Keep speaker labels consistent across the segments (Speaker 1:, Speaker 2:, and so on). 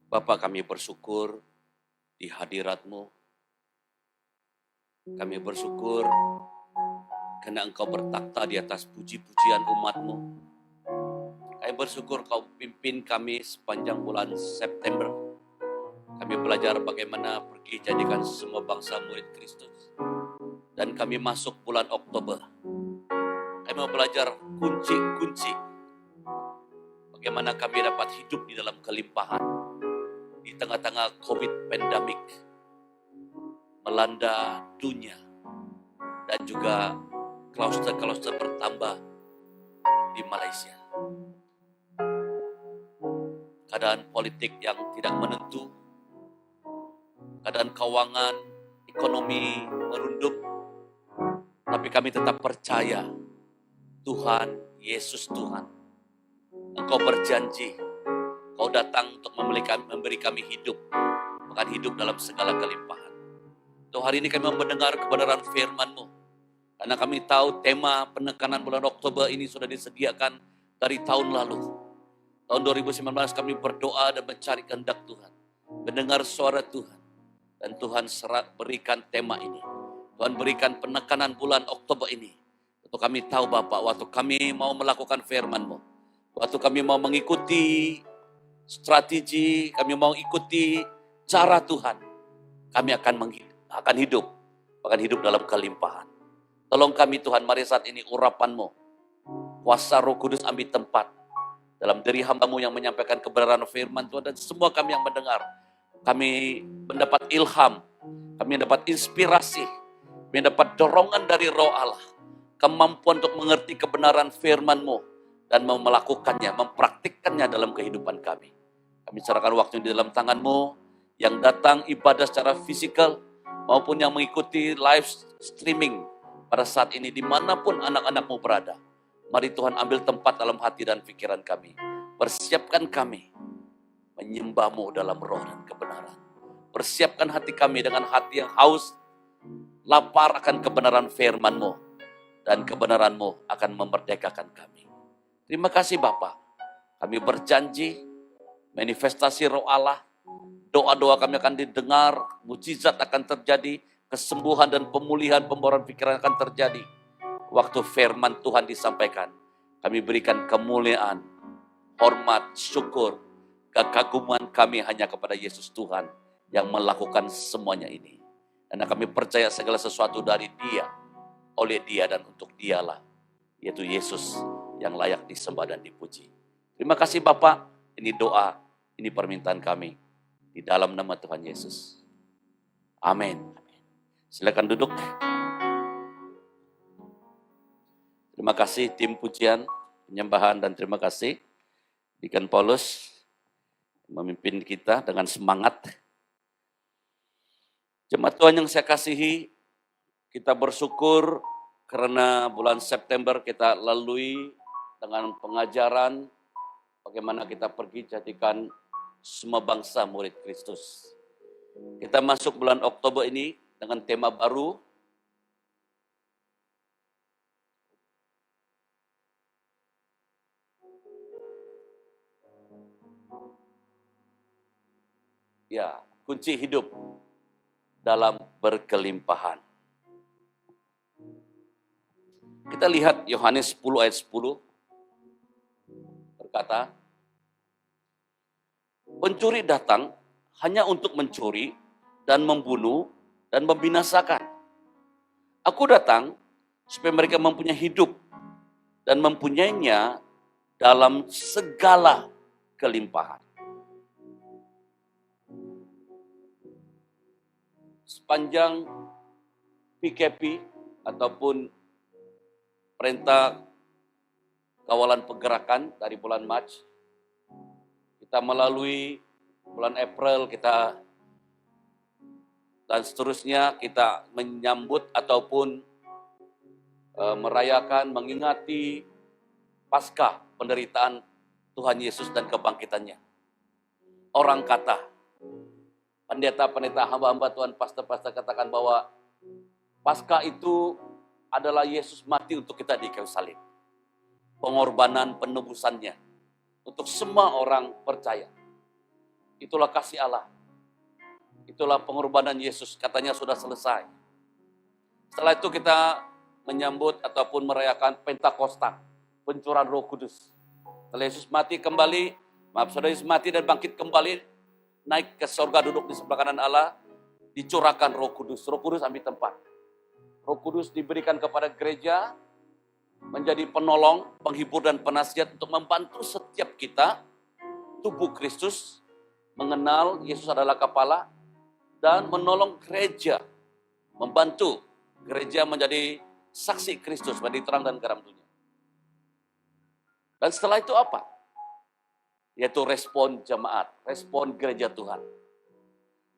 Speaker 1: Bapa, kami bersyukur di hadirat-Mu. Kami bersyukur karena Engkau bertakhta di atas puji-pujian umat-Mu. Kami bersyukur Kau pimpin kami sepanjang bulan September. Kami belajar bagaimana pergi jadikan semua bangsa murid Kristus. Dan kami masuk bulan Oktober. Kami mau belajar kunci-kunci bagaimana kami dapat hidup di dalam kelimpahan di tengah-tengah COVID pandemic melanda dunia dan juga kluster-kluster bertambah di Malaysia. Keadaan politik yang tidak menentu, keadaan keuangan, ekonomi merunduk, tapi kami tetap percaya Tuhan, Yesus Tuhan. Engkau berjanji, Kau datang untuk memberi kami hidup, bahkan hidup dalam segala kelimpahan. Tuh hari ini kami mau mendengar kebenaran firman-Mu, karena kami tahu tema penekanan bulan Oktober ini sudah disediakan dari tahun lalu. Tahun 2019 kami berdoa dan mencari kehendak Tuhan, mendengar suara Tuhan, dan Tuhan berikan tema ini. Tuhan berikan penekanan bulan Oktober ini. Untuk kami tahu Bapak, waktu kami mau melakukan firman-Mu, waktu kami mau mengikuti strategi, kami mau ikuti cara Tuhan, kami akan hidup, bahkan hidup dalam kelimpahan. Tolong kami Tuhan, mari saat ini urapan-Mu, kuasa Roh Kudus ambil tempat dalam diri hamba-Mu yang menyampaikan kebenaran firman Tuhan, dan semua kami yang mendengar, kami mendapat ilham, kami mendapat inspirasi, kami mendapat dorongan dari Roh Allah, kemampuan untuk mengerti kebenaran firman-Mu, dan mau melakukannya, mempraktikkannya dalam kehidupan kami. Kami serahkan waktu di dalam tangan-Mu, yang datang ibadah secara fisikal, maupun yang mengikuti live streaming pada saat ini, dimanapun anak-anak-Mu berada. Mari Tuhan ambil tempat dalam hati dan pikiran kami. Persiapkan kami menyembah-Mu dalam roh dan kebenaran. Persiapkan hati kami dengan hati yang haus, lapar akan kebenaran firman-Mu, dan kebenaran-Mu akan memerdekakan kami. Terima kasih Bapa. Kami berjanji manifestasi Roh Allah, doa-doa kami akan didengar, mujizat akan terjadi, kesembuhan dan pemulihan, pembaruan pikiran akan terjadi. Waktu firman Tuhan disampaikan, kami berikan kemuliaan, hormat, syukur, kekaguman kami hanya kepada Yesus Tuhan yang melakukan semuanya ini. Karena kami percaya segala sesuatu dari Dia, oleh Dia dan untuk Dialah, yaitu Yesus yang layak disembah dan dipuji. Terima kasih Bapak, ini doa, ini permintaan kami di dalam nama Tuhan Yesus. Amin. Silakan duduk. Terima kasih tim pujian, penyembahan, dan terima kasih Deacon Paulus memimpin kita dengan semangat. Jemaat Tuhan yang saya kasihi, kita bersyukur karena bulan September kita lalui dengan pengajaran bagaimana kita pergi jadikan semua bangsa murid Kristus. Kita masuk bulan Oktober ini dengan tema baru. Ya, kunci hidup dalam berkelimpahan. Kita lihat Yohanes 10 ayat 10 berkata, pencuri datang hanya untuk mencuri dan membunuh dan membinasakan. Aku datang supaya mereka mempunyai hidup dan mempunyainya dalam segala kelimpahan. Sepanjang PKP ataupun perintah kawalan pergerakan dari bulan Mac, kita melalui bulan April kita dan seterusnya kita menyambut ataupun merayakan, mengingati Paskah penderitaan Tuhan Yesus dan kebangkitannya. Orang kata, pendeta-pendeta, hamba-hamba Tuhan, pastor-pastor katakan bahwa Paskah itu adalah Yesus mati untuk kita di kayu salib. Pengorbanan penebusannya untuk semua orang percaya. Itulah kasih Allah. Itulah pengorbanan Yesus, katanya sudah selesai. Setelah itu kita menyambut ataupun merayakan Pentakosta, pencurahan Roh Kudus. Setelah Yesus mati kembali, saudara Yesus mati dan bangkit kembali, naik ke surga, duduk di sebelah kanan Allah, dicurahkan Roh Kudus. Roh Kudus ambil tempat. Roh Kudus diberikan kepada gereja, menjadi penolong, penghibur dan penasihat untuk membantu setiap kita, tubuh Kristus, mengenal Yesus adalah kepala, dan menolong gereja, membantu gereja menjadi saksi Kristus, menjadi terang dan garam dunia. Dan setelah itu apa? Yaitu respon jemaat, respon gereja Tuhan.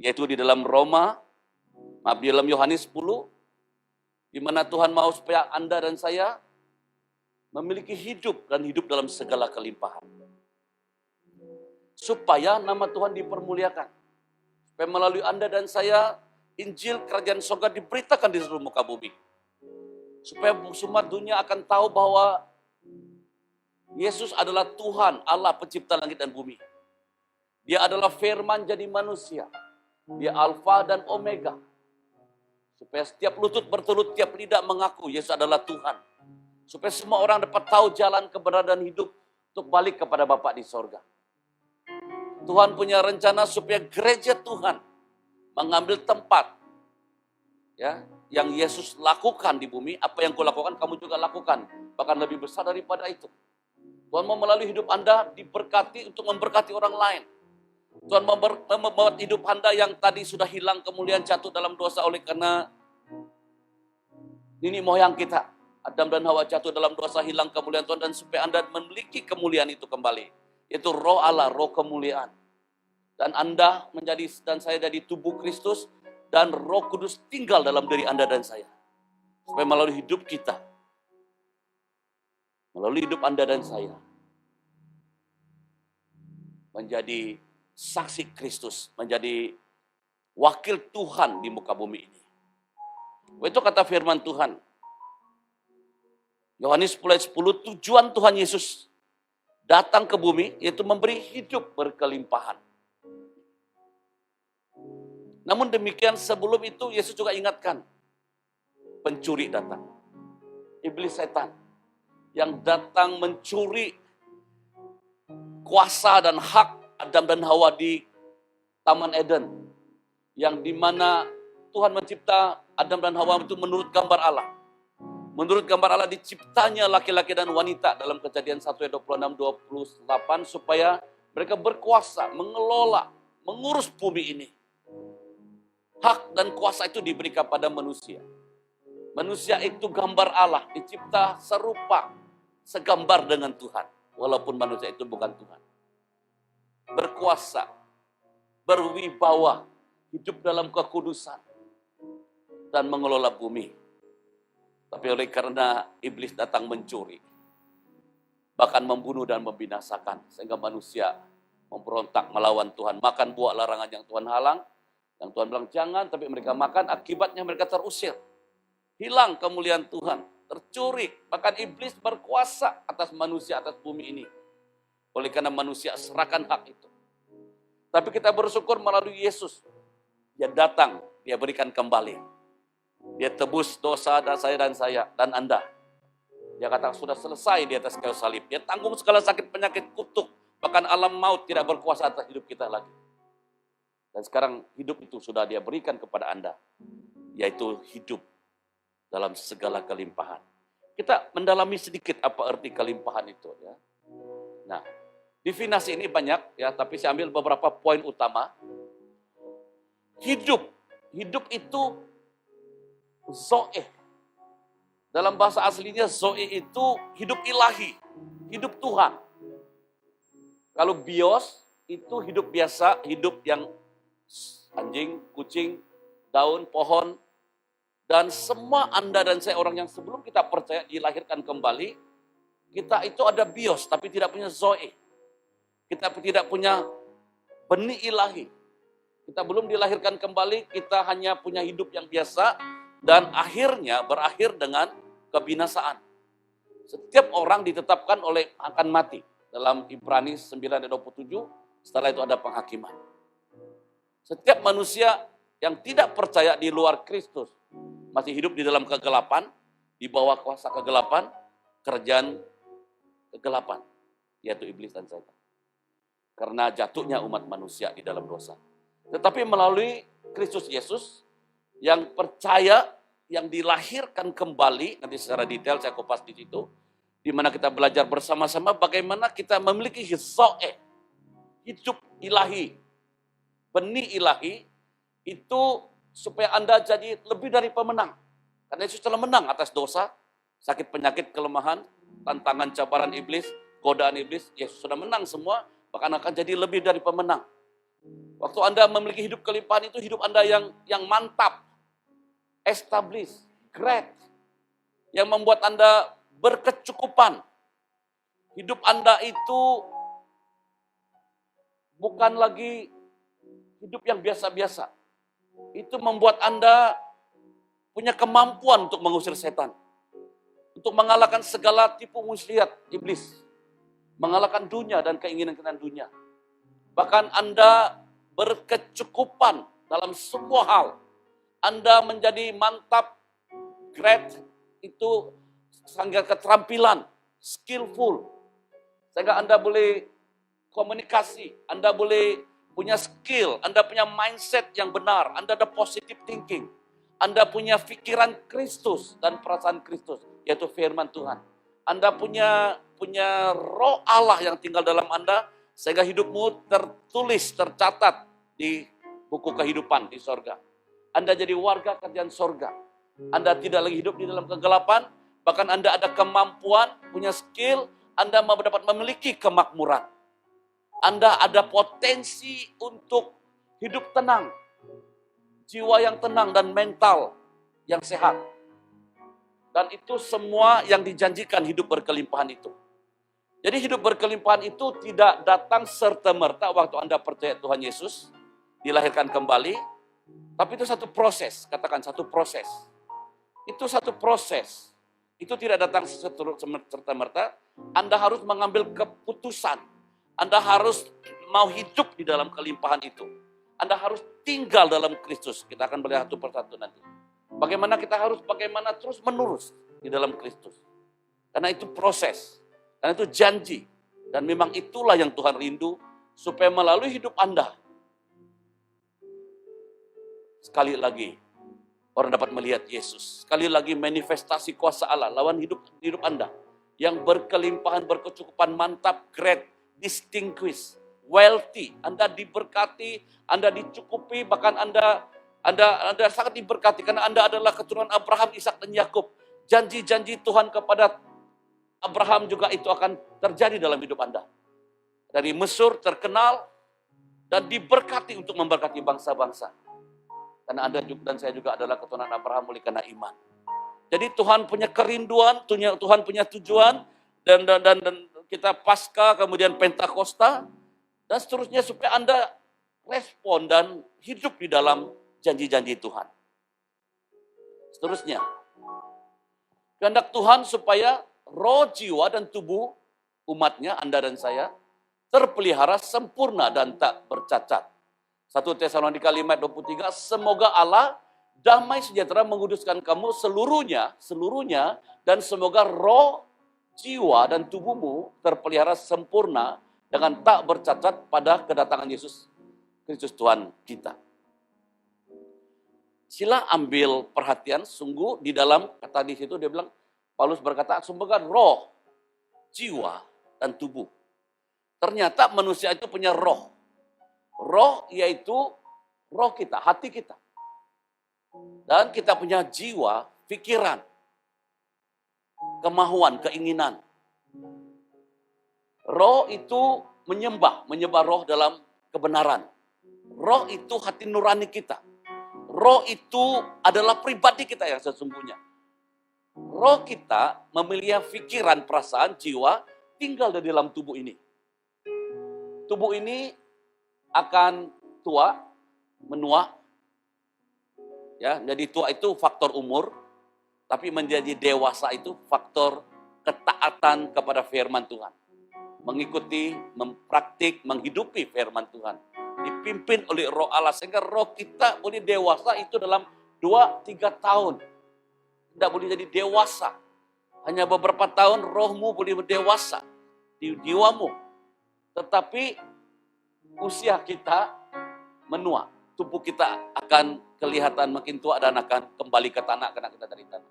Speaker 1: Yaitu di dalam di dalam Yohanes 10, di mana Tuhan mau supaya Anda dan saya memiliki hidup dan hidup dalam segala kelimpahan. Supaya nama Tuhan dipermuliakan. Supaya melalui Anda dan saya, Injil Kerajaan Surga diberitakan di seluruh muka bumi. Supaya semua dunia akan tahu bahwa Yesus adalah Tuhan, Allah pencipta langit dan bumi. Dia adalah firman jadi manusia. Dia Alfa dan Omega. Supaya setiap lutut bertelut, tiap lidah mengaku Yesus adalah Tuhan. Supaya semua orang dapat tahu jalan kebenaran dan hidup untuk balik kepada Bapa di sorga. Tuhan punya rencana supaya gereja Tuhan mengambil tempat ya yang Yesus lakukan di bumi. Apa yang kau lakukan, kamu juga lakukan. Bahkan lebih besar daripada itu. Tuhan mau melalui hidup Anda diberkati untuk memberkati orang lain. Tuhan membuat hidup Anda yang tadi sudah hilang kemuliaan, jatuh dalam dosa oleh karena nenek moyang kita. Adam dan Hawa jatuh dalam dosa, hilang kemuliaan Tuhan, dan supaya Anda memiliki kemuliaan itu kembali. Yaitu roh Allah, roh kemuliaan. Dan Anda menjadi, dan saya jadi tubuh Kristus, dan Roh Kudus tinggal dalam diri Anda dan saya. Supaya melalui hidup kita, melalui hidup Anda dan saya, menjadi saksi Kristus, menjadi wakil Tuhan di muka bumi ini. Itu kata firman Tuhan. Yohanes 10 ayat 10, tujuan Tuhan Yesus datang ke bumi, yaitu memberi hidup berkelimpahan. Namun demikian sebelum itu Yesus juga ingatkan, pencuri datang. Iblis setan yang datang mencuri kuasa dan hak Adam dan Hawa di Taman Eden. Yang dimana Tuhan mencipta Adam dan Hawa itu menurut gambar Allah. Menurut gambar Allah diciptanya laki-laki dan wanita dalam Kejadian 1 ayat 26-28 supaya mereka berkuasa, mengelola, mengurus bumi ini. Hak dan kuasa itu diberikan pada manusia. Manusia itu gambar Allah, dicipta serupa, segambar dengan Tuhan. Walaupun manusia itu bukan Tuhan. Berkuasa, berwibawa, hidup dalam kekudusan, dan mengelola bumi. Tapi oleh karena iblis datang mencuri, bahkan membunuh dan membinasakan, sehingga manusia memberontak melawan Tuhan. Makan buah larangan yang Tuhan halang, yang Tuhan bilang jangan, tapi mereka makan, akibatnya mereka terusir. Hilang kemuliaan Tuhan, tercuri. Bahkan iblis berkuasa atas manusia, atas bumi ini. Oleh karena manusia serahkan hak itu. Tapi kita bersyukur melalui Yesus. Dia datang, dia berikan kembali. Dia tebus dosa dan saya dan Anda. Dia kata sudah selesai di atas kayu salib. Dia tanggung segala sakit penyakit kutuk. Bahkan alam maut tidak berkuasa atas hidup kita lagi. Dan sekarang hidup itu sudah dia berikan kepada Anda. Yaitu hidup dalam segala kelimpahan. Kita mendalami sedikit apa arti kelimpahan itu. Ya. Nah, definisi ini banyak ya, tapi saya ambil beberapa poin utama. Hidup itu Zoe. Dalam bahasa aslinya Zoe itu hidup ilahi, hidup Tuhan. Kalau bios itu hidup biasa, hidup yang anjing, kucing, daun, pohon, dan semua Anda dan saya orang yang sebelum kita percaya dilahirkan kembali, kita itu ada bios tapi tidak punya Zoe. Kita tidak punya benih ilahi. Kita belum dilahirkan kembali, kita hanya punya hidup yang biasa, dan akhirnya berakhir dengan kebinasaan. Setiap orang ditetapkan akan mati. Dalam Ibrani 9 ayat 27, setelah itu ada penghakiman. Setiap manusia yang tidak percaya di luar Kristus, masih hidup di dalam kegelapan, di bawah kuasa kegelapan, kerjaan kegelapan, yaitu iblis dan setan. Karena jatuhnya umat manusia di dalam dosa. Tetapi melalui Kristus Yesus, yang percaya, yang dilahirkan kembali, nanti secara detail saya kupas di situ, di mana kita belajar bersama-sama bagaimana kita memiliki hidup ilahi, benih ilahi, itu supaya Anda jadi lebih dari pemenang. Karena Yesus telah menang atas dosa, sakit, penyakit, kelemahan, tantangan, cabaran iblis, godaan iblis. Yesus sudah menang semua, bahkan akan jadi lebih dari pemenang. Waktu Anda memiliki hidup kelimpahan itu hidup Anda yang mantap, established, great, yang membuat Anda berkecukupan. Hidup Anda itu bukan lagi hidup yang biasa-biasa. Itu membuat Anda punya kemampuan untuk mengusir setan. Untuk mengalahkan segala tipu muslihat iblis. Mengalahkan dunia dan keinginan-keinginan dunia. Bahkan Anda berkecukupan dalam semua hal. Anda menjadi mantap, great, itu sehingga keterampilan, skillful. Sehingga Anda boleh komunikasi, Anda boleh punya skill, Anda punya mindset yang benar, Anda ada positive thinking. Anda punya pikiran Kristus dan perasaan Kristus, yaitu firman Tuhan. Anda punya roh Allah yang tinggal dalam Anda, sehingga hidupmu tertulis, tercatat di buku kehidupan di sorga. Anda jadi warga kerajaan sorga. Anda tidak lagi hidup di dalam kegelapan, bahkan Anda ada kemampuan, punya skill, Anda dapat memiliki kemakmuran. Anda ada potensi untuk hidup tenang, jiwa yang tenang dan mental yang sehat. Dan itu semua yang dijanjikan hidup berkelimpahan itu. Jadi hidup berkelimpahan itu tidak datang serta-merta waktu Anda percaya Tuhan Yesus, dilahirkan kembali, tapi itu satu proses, katakan satu proses. Itu satu proses. Itu tidak datang serta-merta, Anda harus mengambil keputusan. Anda harus mau hidup di dalam kelimpahan itu. Anda harus tinggal dalam Kristus. Kita akan melihat satu persatu nanti. Bagaimana terus menerus di dalam Kristus. Karena itu proses. Karena itu janji. Dan memang itulah yang Tuhan rindu. Supaya melalui hidup Anda. Sekali lagi. Orang dapat melihat Yesus. Sekali lagi manifestasi kuasa Allah. Lawan hidup Anda. Yang berkelimpahan, berkecukupan, mantap, great, distinguished, wealthy. Anda diberkati, Anda dicukupi, bahkan Anda sangat diberkati karena Anda adalah keturunan Abraham, Ishak dan Yakub. Janji-janji Tuhan kepada Abraham juga itu akan terjadi dalam hidup Anda. Dari Mesir terkenal dan diberkati untuk memberkati bangsa-bangsa. Karena Anda dan saya juga adalah keturunan Abraham oleh karena iman. Jadi Tuhan punya kerinduan, Tuhan punya tujuan dan kita Paskah, kemudian Pentakosta, dan seterusnya supaya Anda respon dan hidup di dalam janji-janji Tuhan. Seterusnya, kehendak Tuhan supaya roh, jiwa, dan tubuh umatnya, Anda dan saya, terpelihara sempurna dan tak bercacat. 1 Tesalonika 5:23, semoga Allah damai sejahtera menguduskan kamu seluruhnya, dan semoga roh, jiwa dan tubuhmu terpelihara sempurna dengan tak bercacat pada kedatangan Yesus Kristus Tuhan kita. Sila ambil perhatian sungguh di dalam kata di situ dia bilang, Paulus berkata semoga roh, jiwa dan tubuh. Ternyata manusia itu punya roh. Roh yaitu roh kita, hati kita. Dan kita punya jiwa, pikiran, kemauan, keinginan. Roh itu menyembah roh dalam kebenaran. Roh itu hati nurani kita. Roh itu adalah pribadi kita yang sesungguhnya. Roh kita memiliki pikiran, perasaan, jiwa, tinggal di dalam tubuh ini. Tubuh ini akan tua, menua. Ya, jadi tua itu faktor umur. Tapi menjadi dewasa itu faktor ketaatan kepada firman Tuhan. mengikuti, mempraktik, menghidupi firman Tuhan. Dipimpin oleh Roh Allah sehingga roh kita boleh dewasa itu dalam 2-3 tahun. Tidak boleh jadi dewasa. Hanya beberapa tahun rohmu boleh berdewasa di jiwamu. Tetapi usia kita menua. Tubuh kita akan kelihatan makin tua dan akan kembali ke tanah karena kita dari tanah.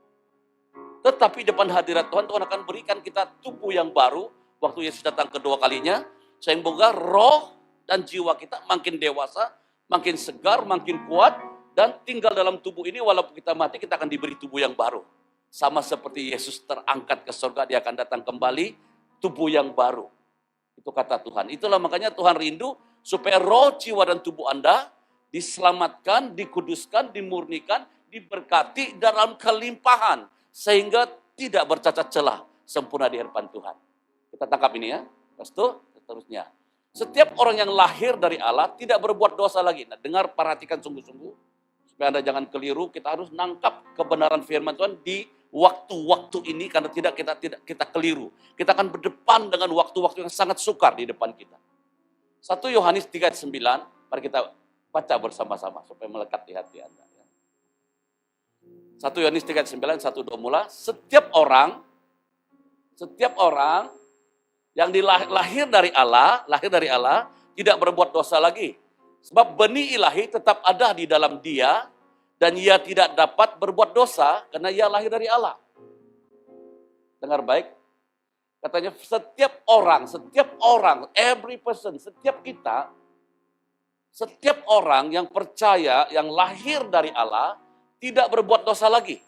Speaker 1: Tetapi depan hadirat Tuhan, Tuhan akan berikan kita tubuh yang baru waktu Yesus datang kedua kalinya, sehingga roh dan jiwa kita makin dewasa, makin segar, makin kuat, dan tinggal dalam tubuh ini walaupun kita mati, kita akan diberi tubuh yang baru. Sama seperti Yesus terangkat ke surga, dia akan datang kembali, tubuh yang baru. Itu kata Tuhan. Itulah makanya Tuhan rindu supaya roh, jiwa, dan tubuh Anda diselamatkan, dikuduskan, dimurnikan, diberkati dalam kelimpahan. Sehingga tidak bercacat celah, sempurna di hadapan Tuhan. Kita tangkap ini ya. Lepas itu, seterusnya. Setiap orang yang lahir dari Allah tidak berbuat dosa lagi. Nah, dengar, perhatikan sungguh-sungguh. Supaya Anda jangan keliru, kita harus nangkap kebenaran firman Tuhan di waktu-waktu ini, karena tidak kita keliru. Kita akan berdepan dengan waktu-waktu yang sangat sukar di depan kita. 1 Yohanes 3 ayat 9, mari kita baca bersama-sama supaya melekat di hati Anda. 1 Yohanes 3 ayat 9, 1-2 mula. Setiap orang yang lahir dari Allah tidak berbuat dosa lagi. Sebab benih ilahi tetap ada di dalam dia, dan ia tidak dapat berbuat dosa karena ia lahir dari Allah. Dengar baik. Katanya setiap orang, every person, setiap orang yang percaya, yang lahir dari Allah, tidak berbuat dosa lagi.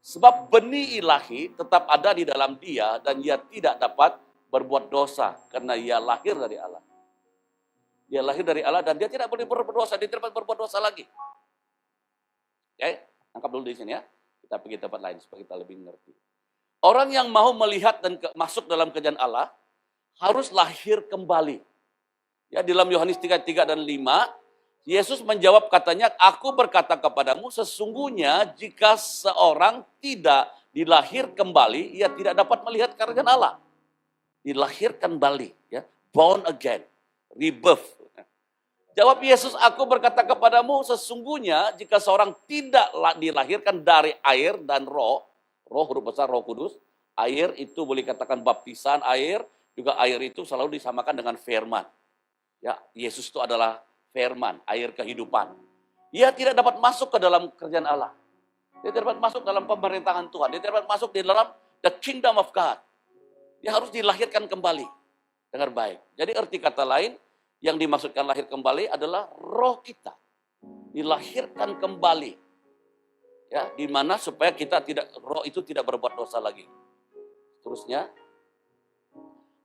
Speaker 1: Sebab benih ilahi tetap ada di dalam dia, dan ia tidak dapat berbuat dosa karena ia lahir dari Allah. Dia lahir dari Allah dan dia tidak boleh berbuat dosa, dia tidak dapat berbuat dosa lagi. Oke, tangkap dulu di sini ya. Kita pergi tempat lain supaya kita lebih mengerti. Orang yang mau melihat dan masuk dalam kerajaan Allah harus lahir kembali. Ya, di dalam Yohanes 3 dan 5, Yesus menjawab katanya, aku berkata kepadamu, sesungguhnya jika seorang tidak dilahir kembali, ia tidak dapat melihat kerajaan Allah. Dilahirkan kembali, ya, born again, rebirth. Jawab Yesus, aku berkata kepadamu, sesungguhnya jika seorang tidak dilahirkan dari air dan roh huruf besar, Roh Kudus, air itu boleh katakan baptisan air, juga air itu selalu disamakan dengan firman. Ya, Yesus itu adalah firman, air kehidupan. Ia tidak dapat masuk ke dalam kerajaan Allah. Dia tidak dapat masuk dalam pemerintahan Tuhan. Dia tidak dapat masuk di dalam the kingdom of God. Dia harus dilahirkan kembali. Dengar baik. Jadi arti kata lain, yang dimaksudkan lahir kembali adalah roh kita. Dilahirkan kembali. Ya, di mana supaya roh itu tidak berbuat dosa lagi. Terusnya,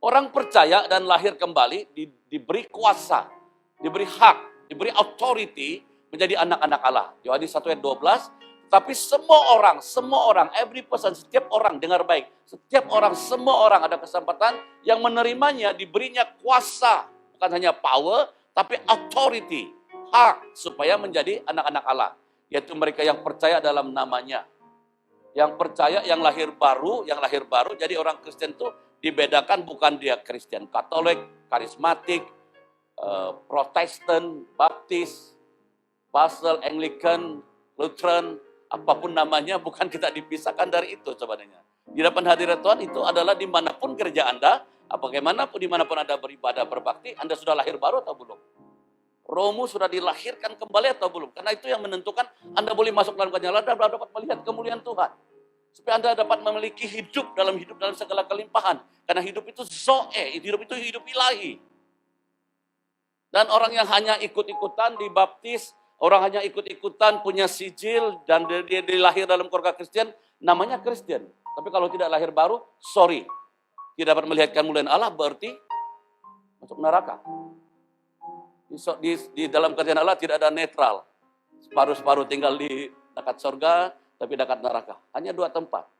Speaker 1: orang percaya dan lahir kembali diberi kuasa, diberi hak, diberi authority menjadi anak-anak Allah. Yohanes 1 ayat 12, tapi semua orang, every person, setiap orang, dengar baik, semua orang ada kesempatan yang menerimanya, diberinya kuasa, bukan hanya power, tapi authority, hak, supaya menjadi anak-anak Allah. Yaitu mereka yang percaya dalam namanya. Yang percaya, yang lahir baru, jadi orang Kristen itu dibedakan bukan dia Kristen Katolik, karismatik, Protestan, Baptis, Basel, Anglican, Lutheran, apapun namanya, bukan kita dipisahkan dari itu sebenarnya. Di depan hadirat Tuhan itu adalah dimanapun gereja Anda, dimanapun Anda beribadah, berbakti, Anda sudah lahir baru atau belum? Rohmu sudah dilahirkan kembali atau belum? Karena itu yang menentukan Anda boleh masuk dalam kerajaan Allah dan dapat melihat kemuliaan Tuhan. Supaya Anda dapat memiliki hidup dalam segala kelimpahan. Karena hidup itu zoe, hidup itu hidup ilahi. Dan orang yang hanya ikut-ikutan dibaptis, orang hanya ikut-ikutan punya sijil dan dia dilahir dalam keluarga Kristen, namanya Kristen. Tapi kalau tidak lahir baru, sorry. Tidak dapat melihat kemuliaan Allah berarti masuk neraka. Di dalam kerajaan Allah tidak ada netral. Separuh-separuh tinggal di dekat surga, tapi dekat neraka. Hanya 2 tempat.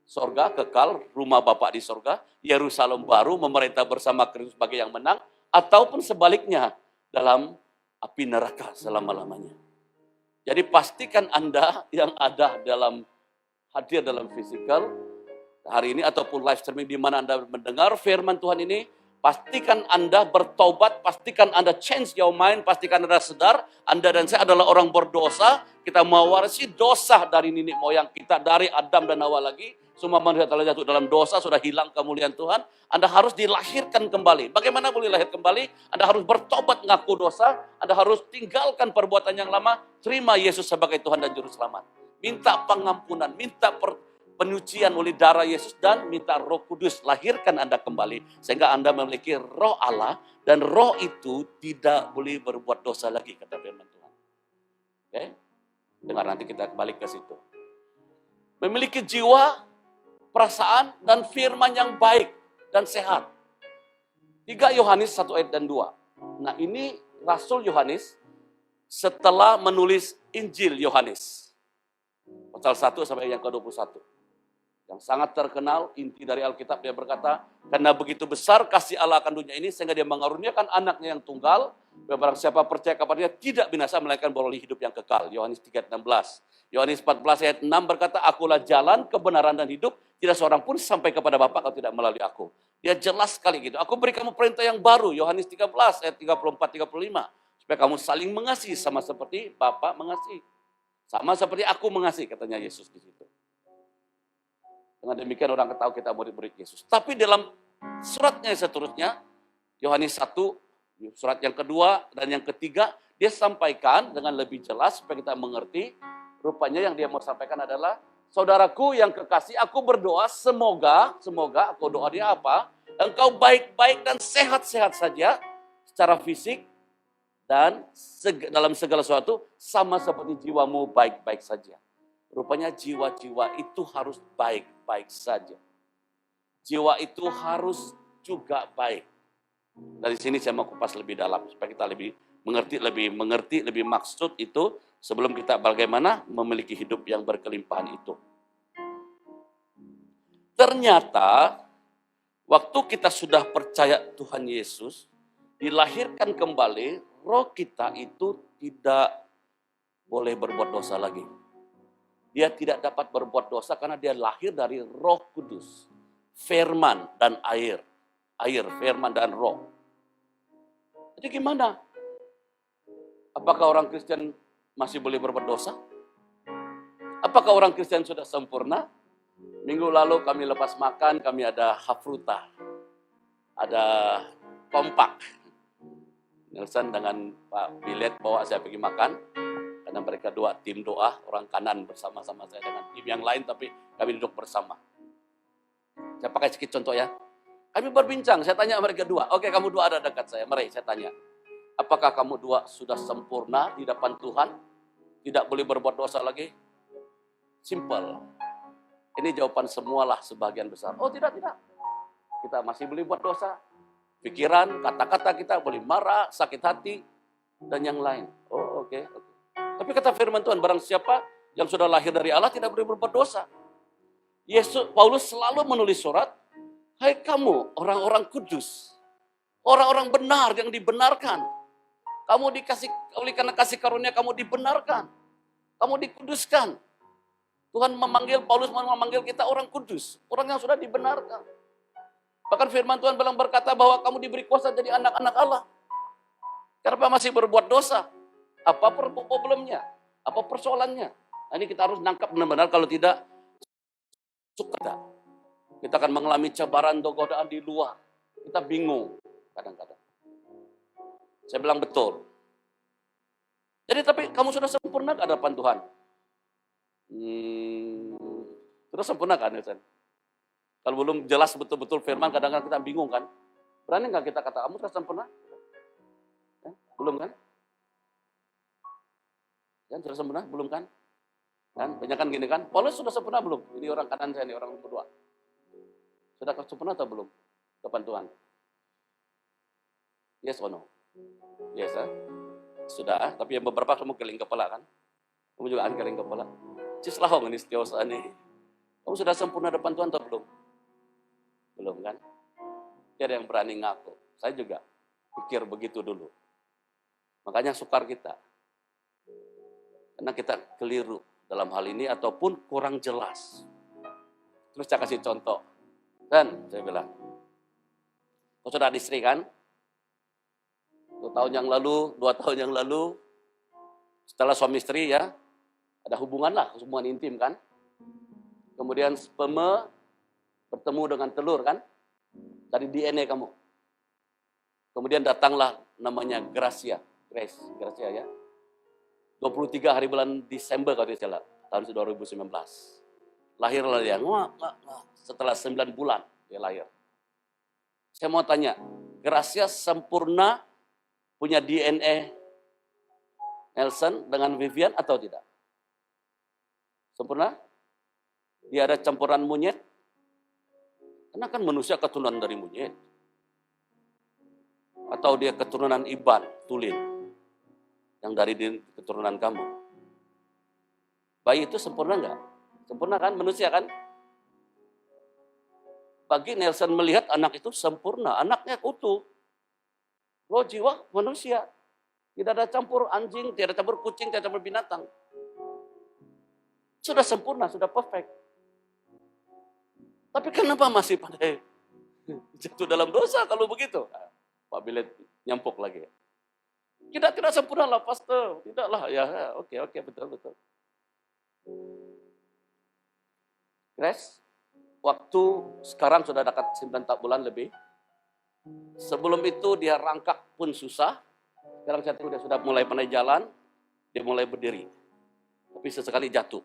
Speaker 1: Surga, kekal, rumah Bapa di surga. Yerusalem baru, memerintah bersama Kristus sebagai yang menang. Ataupun sebaliknya, dalam api neraka selama-lamanya. Jadi pastikan Anda yang ada hadir dalam fisikal hari ini ataupun live streaming di mana Anda mendengar firman Tuhan ini, Pastikan Anda bertobat, pastikan Anda change your mind, pastikan Anda sadar, Anda dan saya adalah orang berdosa, kita mewarisi dosa dari nenek moyang kita, dari Adam dan Hawa lagi. Semua manusia telah jatuh dalam dosa, sudah hilang kemuliaan Tuhan. Anda harus dilahirkan kembali. Bagaimana boleh lahir kembali? Anda harus bertobat, ngaku dosa. Anda harus tinggalkan perbuatan yang lama, terima Yesus sebagai Tuhan dan Juru Selamat. Minta pengampunan, minta penyucian oleh darah Yesus dan minta Roh Kudus lahirkan Anda kembali sehingga Anda memiliki Roh Allah dan Roh itu tidak boleh berbuat dosa lagi kata firman Tuhan. Oke? Dengar nanti kita kembali ke situ. Memiliki jiwa, perasaan dan firman yang baik dan sehat. 3 Yohanes 1 ayat dan 2. Nah, ini Rasul Yohanes setelah menulis Injil Yohanes. Pasal 1 sampai yang ke-21. Yang sangat terkenal, inti dari Alkitab dia berkata, karena begitu besar kasih Allah akan dunia ini, sehingga dia mengaruniakan anaknya yang tunggal, barang siapa percaya kepadanya tidak binasa, melainkan beroleh hidup yang kekal. Yohanes 3:16. Yohanes 14 ayat 6 berkata, akulah jalan, kebenaran dan hidup, tidak seorang pun sampai kepada Bapa kalau tidak melalui aku. Dia jelas sekali gitu. Aku beri kamu perintah yang baru, Yohanes 13 ayat 34-35, supaya kamu saling mengasihi sama seperti Bapa mengasihi. Sama seperti aku mengasihi, katanya Yesus di situ. Dengan demikian orang tahu kita murid-murid Yesus. Tapi dalam suratnya yang seterusnya, Yohanes 1, surat yang kedua dan yang ketiga, dia sampaikan dengan lebih jelas supaya kita mengerti. Rupanya yang dia mau sampaikan adalah, saudaraku yang kekasih, aku berdoa semoga aku doa dia apa? Engkau baik-baik dan sehat-sehat saja secara fisik dan dalam segala sesuatu sama seperti jiwamu baik-baik saja. Rupanya jiwa-jiwa itu harus baik-baik saja. Jiwa itu harus juga baik. Dari sini saya mau kupas lebih dalam supaya kita lebih mengerti lebih maksud itu sebelum kita bagaimana memiliki hidup yang berkelimpahan itu. Ternyata waktu kita sudah percaya Tuhan Yesus, dilahirkan kembali, roh kita itu tidak boleh berbuat dosa lagi. Dia tidak dapat berbuat dosa karena dia lahir dari Roh Kudus. Firman dan air. Air, firman dan roh. Jadi gimana? Apakah orang Kristen masih boleh berbuat dosa? Apakah orang Kristen sudah sempurna? Minggu lalu kami lepas makan, kami ada hafruta. Ada kompak. Nelson dengan Pak Bilet bawa saya pergi makan. Karena mereka dua tim doa, orang kanan bersama-sama saya dengan tim yang lain, tapi kami duduk bersama. Saya pakai sedikit contoh ya. Kami berbincang, saya tanya mereka dua, oke kamu dua ada dekat saya, mari saya tanya. Apakah kamu dua sudah sempurna di depan Tuhan? Tidak boleh berbuat dosa lagi? Simple. Ini jawaban semualah sebagian besar. Oh tidak. Kita masih boleh buat dosa. Pikiran, kata-kata kita boleh marah, sakit hati, dan yang lain. Oh oke. Tapi kata firman Tuhan, barang siapa yang sudah lahir dari Allah tidak boleh berbuat dosa. Paulus selalu menulis surat, hai kamu orang-orang kudus, orang-orang benar yang dibenarkan. Kamu dikasih, oleh karena kasih karunia kamu dibenarkan, kamu dikuduskan. Tuhan Paulus memanggil kita orang kudus, orang yang sudah dibenarkan. Bahkan firman Tuhan bilang berkata bahwa kamu diberi kuasa jadi anak-anak Allah. Kenapa masih berbuat dosa? Apa problemnya? Apa persoalannya? Nah, ini kita harus nangkap benar-benar, kalau tidak suka. Kita akan mengalami cabaran atau godaan di luar. Kita bingung kadang-kadang. Saya bilang betul. Jadi tapi kamu sudah sempurna ke hadapan Tuhan? Sudah sempurna kan? Kalau belum jelas betul-betul firman, kadang-kadang kita bingung kan? Berani nggak kita kata, kamu sudah sempurna? Belum kan? Kan sudah sempurna? Belum kan? Kan banyak kan gini kan? Paulus sudah sempurna belum? Ini orang kanan saya, ini orang kedua. Sudah sempurna atau belum? Depan Tuhan. Yes or no? Yes, sudah. Tapi yang beberapa kamu keling kepala kan? Kamu juga kan keling kepala. Cislahong ini setiausa nih. Kamu sudah sempurna depan Tuhan atau belum? Belum kan? Tidak ada yang berani ngaku. Saya juga pikir begitu dulu. Makanya sukar kita. Karena kita keliru dalam hal ini ataupun kurang jelas. Terus saya kasih contoh. Dan saya bilang, Saudara ada istri kan? 2 tahun yang lalu, 2 tahun yang lalu, setelah suami istri ya, ada hubungan intim kan? Kemudian sperma bertemu dengan telur kan? Dari DNA kamu. Kemudian datanglah namanya Gracia ya. 23 hari bulan Desember kalau tidak salah, tahun 2019. Lahirlah dia. Setelah 9 bulan dia lahir. Saya mau tanya, Gracia sempurna punya DNA Nelson dengan Vivian atau tidak? Sempurna? Dia ada campuran monyet? Karena kan manusia keturunan dari monyet. Atau dia keturunan Iban, Tulin, yang dari keturunan kamu. Bayi itu sempurna enggak? Sempurna kan? Manusia kan? Bagi Nelson melihat anak itu sempurna, anaknya utuh. Loh jiwa manusia. Tidak ada campur anjing, tidak ada campur kucing, tidak ada campur binatang. Sudah sempurna, sudah perfect. Tapi kenapa masih pada jatuh dalam dosa kalau begitu? Pak Bilet nyampuk lagi. Tidak sempurna lah, Pastor. Tidaklah, ya oke, betul. Grace, waktu sekarang sudah dekat 9 bulan lebih. Sebelum itu dia rangkak pun susah. Sekarang dia sudah mulai pandai jalan, dia mulai berdiri. Tapi sesekali jatuh.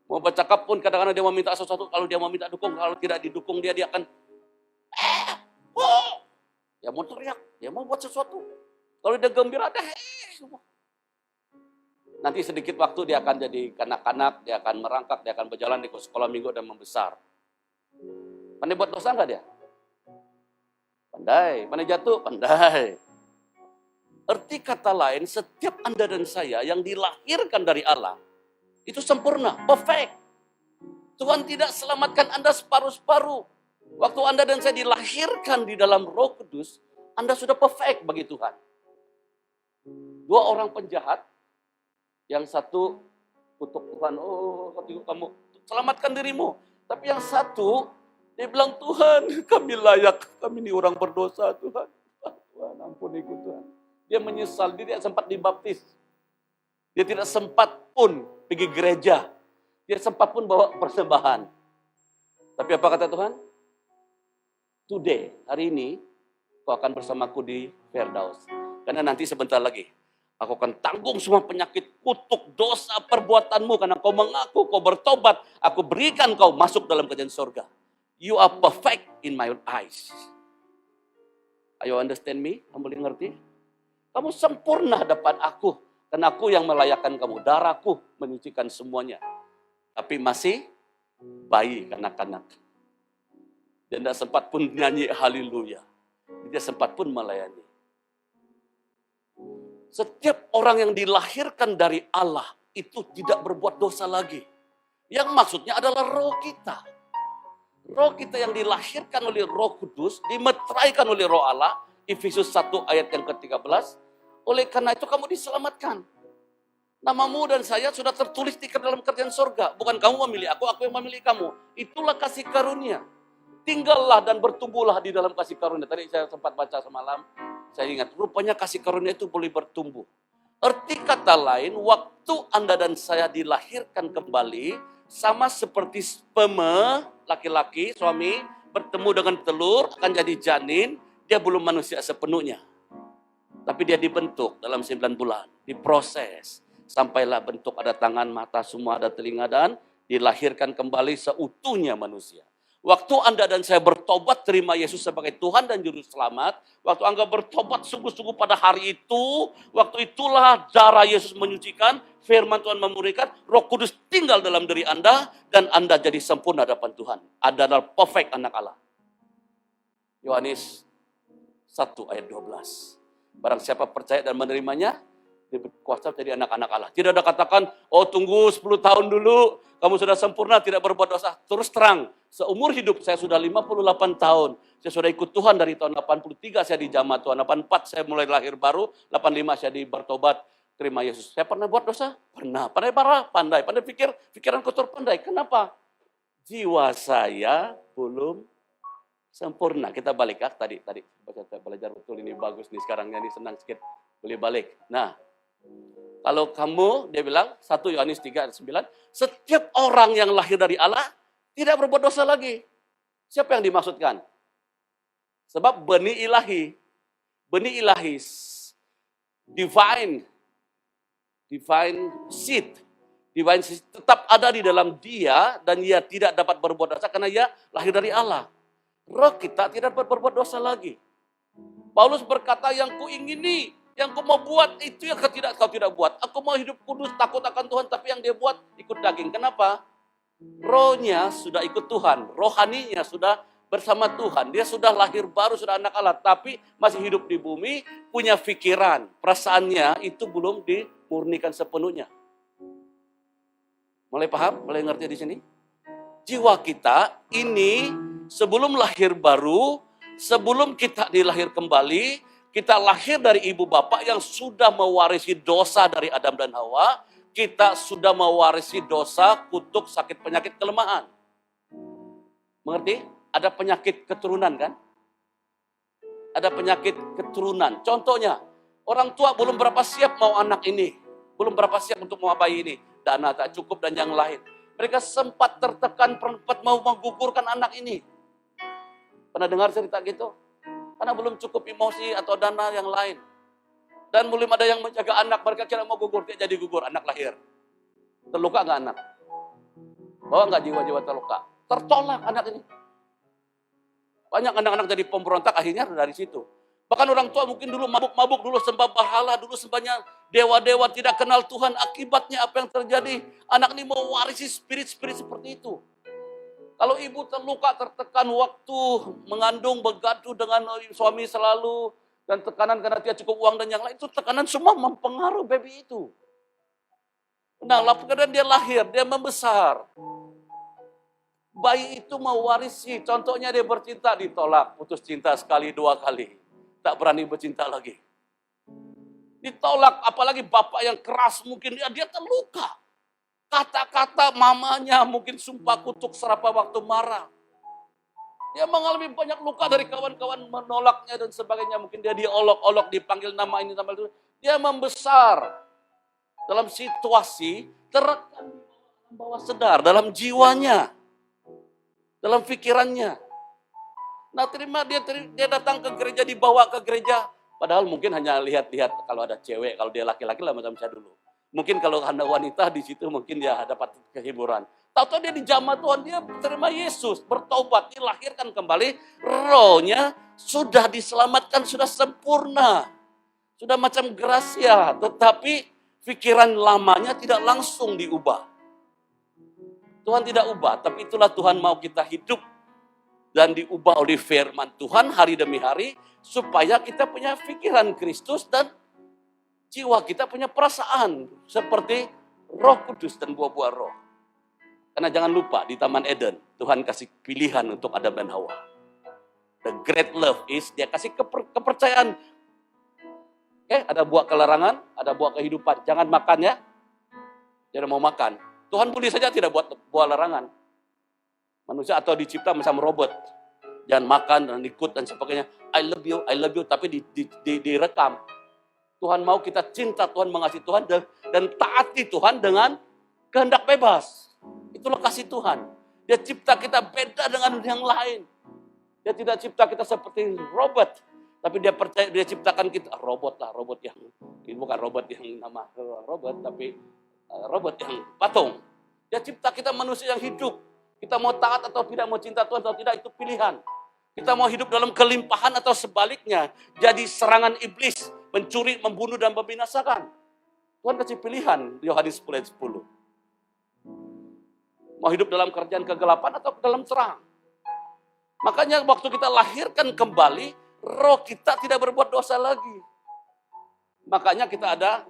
Speaker 1: Mau bercakap pun kadang-kadang dia mau minta sesuatu, kalau dia mau minta dukung, kalau tidak didukung dia akan dia mau teriak, dia mau buat sesuatu. Kalau dia gembira, semua. Nanti sedikit waktu dia akan jadi kanak-kanak, dia akan merangkak, dia akan berjalan di sekolah minggu dan membesar. Pandai buat dosa enggak dia? Pandai jatuh, pandai. Arti kata lain, setiap Anda dan saya yang dilahirkan dari Allah, itu sempurna, perfect. Tuhan tidak selamatkan Anda separuh-separuh. Waktu Anda dan saya dilahirkan di dalam Roh Kudus, Anda sudah perfect bagi Tuhan. 2 orang penjahat, yang satu kutuk Tuhan, kamu selamatkan dirimu. Tapi yang satu, dia bilang, Tuhan, kami layak, kami ini orang berdosa, Tuhan. Tuhan, ampuniku Tuhan. Dia menyesal, dia tidak sempat dibaptis. Dia tidak sempat pun pergi gereja. Dia sempat pun bawa persembahan. Tapi apa kata Tuhan? Today, hari ini, kau akan bersamaku di Firdaus. Karena nanti sebentar lagi, aku akan tanggung semua penyakit, kutuk, dosa, perbuatanmu. Karena kau mengaku, kau bertobat, aku berikan kau masuk dalam kerajaan surga. You are perfect in my eyes. Are you understand me? Kamu boleh ngerti? Kamu sempurna depan aku. Karena aku yang melayakkan kamu. Darahku menyucikan semuanya. Tapi masih bayi kanak-kanak. Dia tidak sempat pun nyanyi haleluya. Dia sempat pun melayani. Setiap orang yang dilahirkan dari Allah itu tidak berbuat dosa lagi. Yang maksudnya adalah roh kita. Roh kita yang dilahirkan oleh Roh Kudus, dimeteraikan oleh Roh Allah, Efesus 1 ayat yang ke-13. Oleh karena itu kamu diselamatkan. Namamu dan saya sudah tertulis di dalam kerajaan surga. Bukan kamu memilih aku yang memilih kamu. Itulah kasih karunia. Tinggallah dan bertumbuhlah di dalam kasih karunia. Tadi saya sempat baca semalam, saya ingat, rupanya kasih karunia itu boleh bertumbuh. Arti kata lain, waktu Anda dan saya dilahirkan kembali, sama seperti sperma, laki-laki, suami, bertemu dengan telur, akan jadi janin, dia belum manusia sepenuhnya. Tapi dia dibentuk dalam 9 bulan, diproses. Sampailah bentuk ada tangan, mata, semua ada telinga, dan dilahirkan kembali seutuhnya manusia. Waktu Anda dan saya bertobat, terima Yesus sebagai Tuhan dan Juru Selamat. Waktu Anda bertobat sungguh-sungguh pada hari itu, waktu itulah darah Yesus menyucikan, firman Tuhan memurnikan, Roh Kudus tinggal dalam diri Anda, dan Anda jadi sempurna hadapan Tuhan. Anda adalah perfect anak Allah. Yohanes 1 ayat 12. Barang siapa percaya dan menerimanya, dia berkuasa jadi anak-anak Allah. Tidak ada katakan, tunggu 10 tahun dulu, kamu sudah sempurna, tidak berbuat dosa. Terus terang, seumur hidup saya sudah 58 tahun. Saya sudah ikut Tuhan dari tahun 83 saya dijamah Tuhan. 84 saya mulai lahir baru, 85 saya bertobat, terima Yesus. Saya pernah buat dosa? Pernah. Pandai marah? Pandai. Pandai pikiran kotor? Pandai. Kenapa? Jiwa saya belum Sempurna. Kita balik ya tadi belajar betul ini bagus nih sekarang ini senang sedikit boleh balik. Nah, kalau kamu dia bilang 1 Yohanes 3 ayat 9, setiap orang yang lahir dari Allah tidak berbuat dosa lagi. Siapa yang dimaksudkan? Sebab benih ilahi, divine seed tetap ada di dalam dia dan ia tidak dapat berbuat dosa karena ia lahir dari Allah. Roh kita tidak dapat berbuat dosa lagi. Paulus berkata, yang kuingini, yang ku mau buat itu yang kau tidak buat. Aku mau hidup kudus, takut akan Tuhan, tapi yang dia buat ikut daging. Kenapa? Rohnya sudah ikut Tuhan, rohaninya sudah bersama Tuhan. Dia sudah lahir baru, sudah anak Allah, tapi masih hidup di bumi, punya pikiran, perasaannya itu belum dimurnikan sepenuhnya. Mulai paham? Mulai ngerti di sini? Jiwa kita ini sebelum lahir baru, sebelum kita dilahir kembali, kita lahir dari ibu bapak yang sudah mewarisi dosa dari Adam dan Hawa. Kita sudah mewarisi dosa, kutuk, sakit, penyakit, kelemahan. Mengerti? Ada penyakit keturunan kan? Ada penyakit keturunan. Contohnya, orang tua belum berapa siap mau anak ini. Belum berapa siap untuk mau bayi ini. Dana tak cukup dan yang lain. Mereka sempat tertekan, sempat mau menggugurkan anak ini. Pernah dengar cerita gitu? Karena belum cukup emosi atau dana yang lain. Dan belum ada yang menjaga anak, mereka kira mau gugur, dia jadi gugur, anak lahir. Terluka nggak anak? Bawa nggak jiwa-jiwa terluka? Tertolak anak ini. Banyak anak-anak jadi pemberontak, akhirnya dari situ. Bahkan orang tua mungkin dulu mabuk-mabuk, dulu sembah berhala, dulu sembahnya dewa-dewa, tidak kenal Tuhan. Akibatnya apa yang terjadi? Anak ini mau warisi spirit-spirit seperti itu. Kalau ibu terluka, tertekan waktu mengandung, bergaduh dengan suami selalu, dan tekanan karena dia cukup uang dan yang lain, itu tekanan semua mempengaruhi baby itu. Nah, kemudian dia lahir, dia membesar. Bayi itu mewarisi, contohnya dia bercinta, ditolak, putus cinta sekali, 2 kali. Tak berani bercinta lagi. Ditolak, apalagi bapak yang keras mungkin dia terluka. Kata-kata mamanya mungkin sumpah kutuk serapa waktu marah. Dia mengalami banyak luka dari kawan-kawan menolaknya dan sebagainya. Mungkin dia diolok-olok, dipanggil nama ini, nama itu. Dia membesar dalam situasi terekam di bawah sadar, dalam jiwanya, dalam pikirannya. Nah dia datang ke gereja, dibawa ke gereja. Padahal mungkin hanya lihat-lihat kalau ada cewek, kalau dia laki-laki lah macam saya dulu. Mungkin kalau ada wanita di situ mungkin dia dapat kehiburan. Tahu-tahu dia dijamah Tuhan, dia terima Yesus, bertobat, dilahirkan kembali. Rohnya sudah diselamatkan, sudah sempurna. Sudah macam gracia, tetapi pikiran lamanya tidak langsung diubah. Tuhan tidak ubah, tapi itulah Tuhan mau kita hidup dan diubah oleh firman Tuhan hari demi hari, supaya kita punya pikiran Kristus dan jiwa kita punya perasaan seperti Roh Kudus dan buah-buah roh. Karena jangan lupa di Taman Eden, Tuhan kasih pilihan untuk Adam dan Hawa. The great love is, dia kasih kepercayaan. Ada buah kelarangan, ada buah kehidupan. Jangan makan ya. Jangan mau makan. Tuhan boleh saja tidak buat buah larangan. Manusia atau dicipta macam robot. Jangan makan dan ikut dan sebagainya. I love you, tapi direkam. Tuhan mau kita cinta Tuhan, mengasihi Tuhan, dan taati Tuhan dengan kehendak bebas. Itulah kasih Tuhan. Dia cipta kita beda dengan yang lain. Dia tidak cipta kita seperti robot. Tapi dia percaya, dia ciptakan kita robot yang bukan robot yang nama robot, tapi robot yang patung. Dia cipta kita manusia yang hidup. Kita mau taat atau tidak, mau cinta Tuhan atau tidak, itu pilihan. Kita mau hidup dalam kelimpahan atau sebaliknya, jadi serangan iblis, mencuri, membunuh, dan membinasakan. Tuhan kasih pilihan, Yohanes 10 ayat 10. Mau hidup dalam kerjaan kegelapan atau dalam terang. Makanya waktu kita lahirkan kembali, roh kita tidak berbuat dosa lagi. Makanya kita ada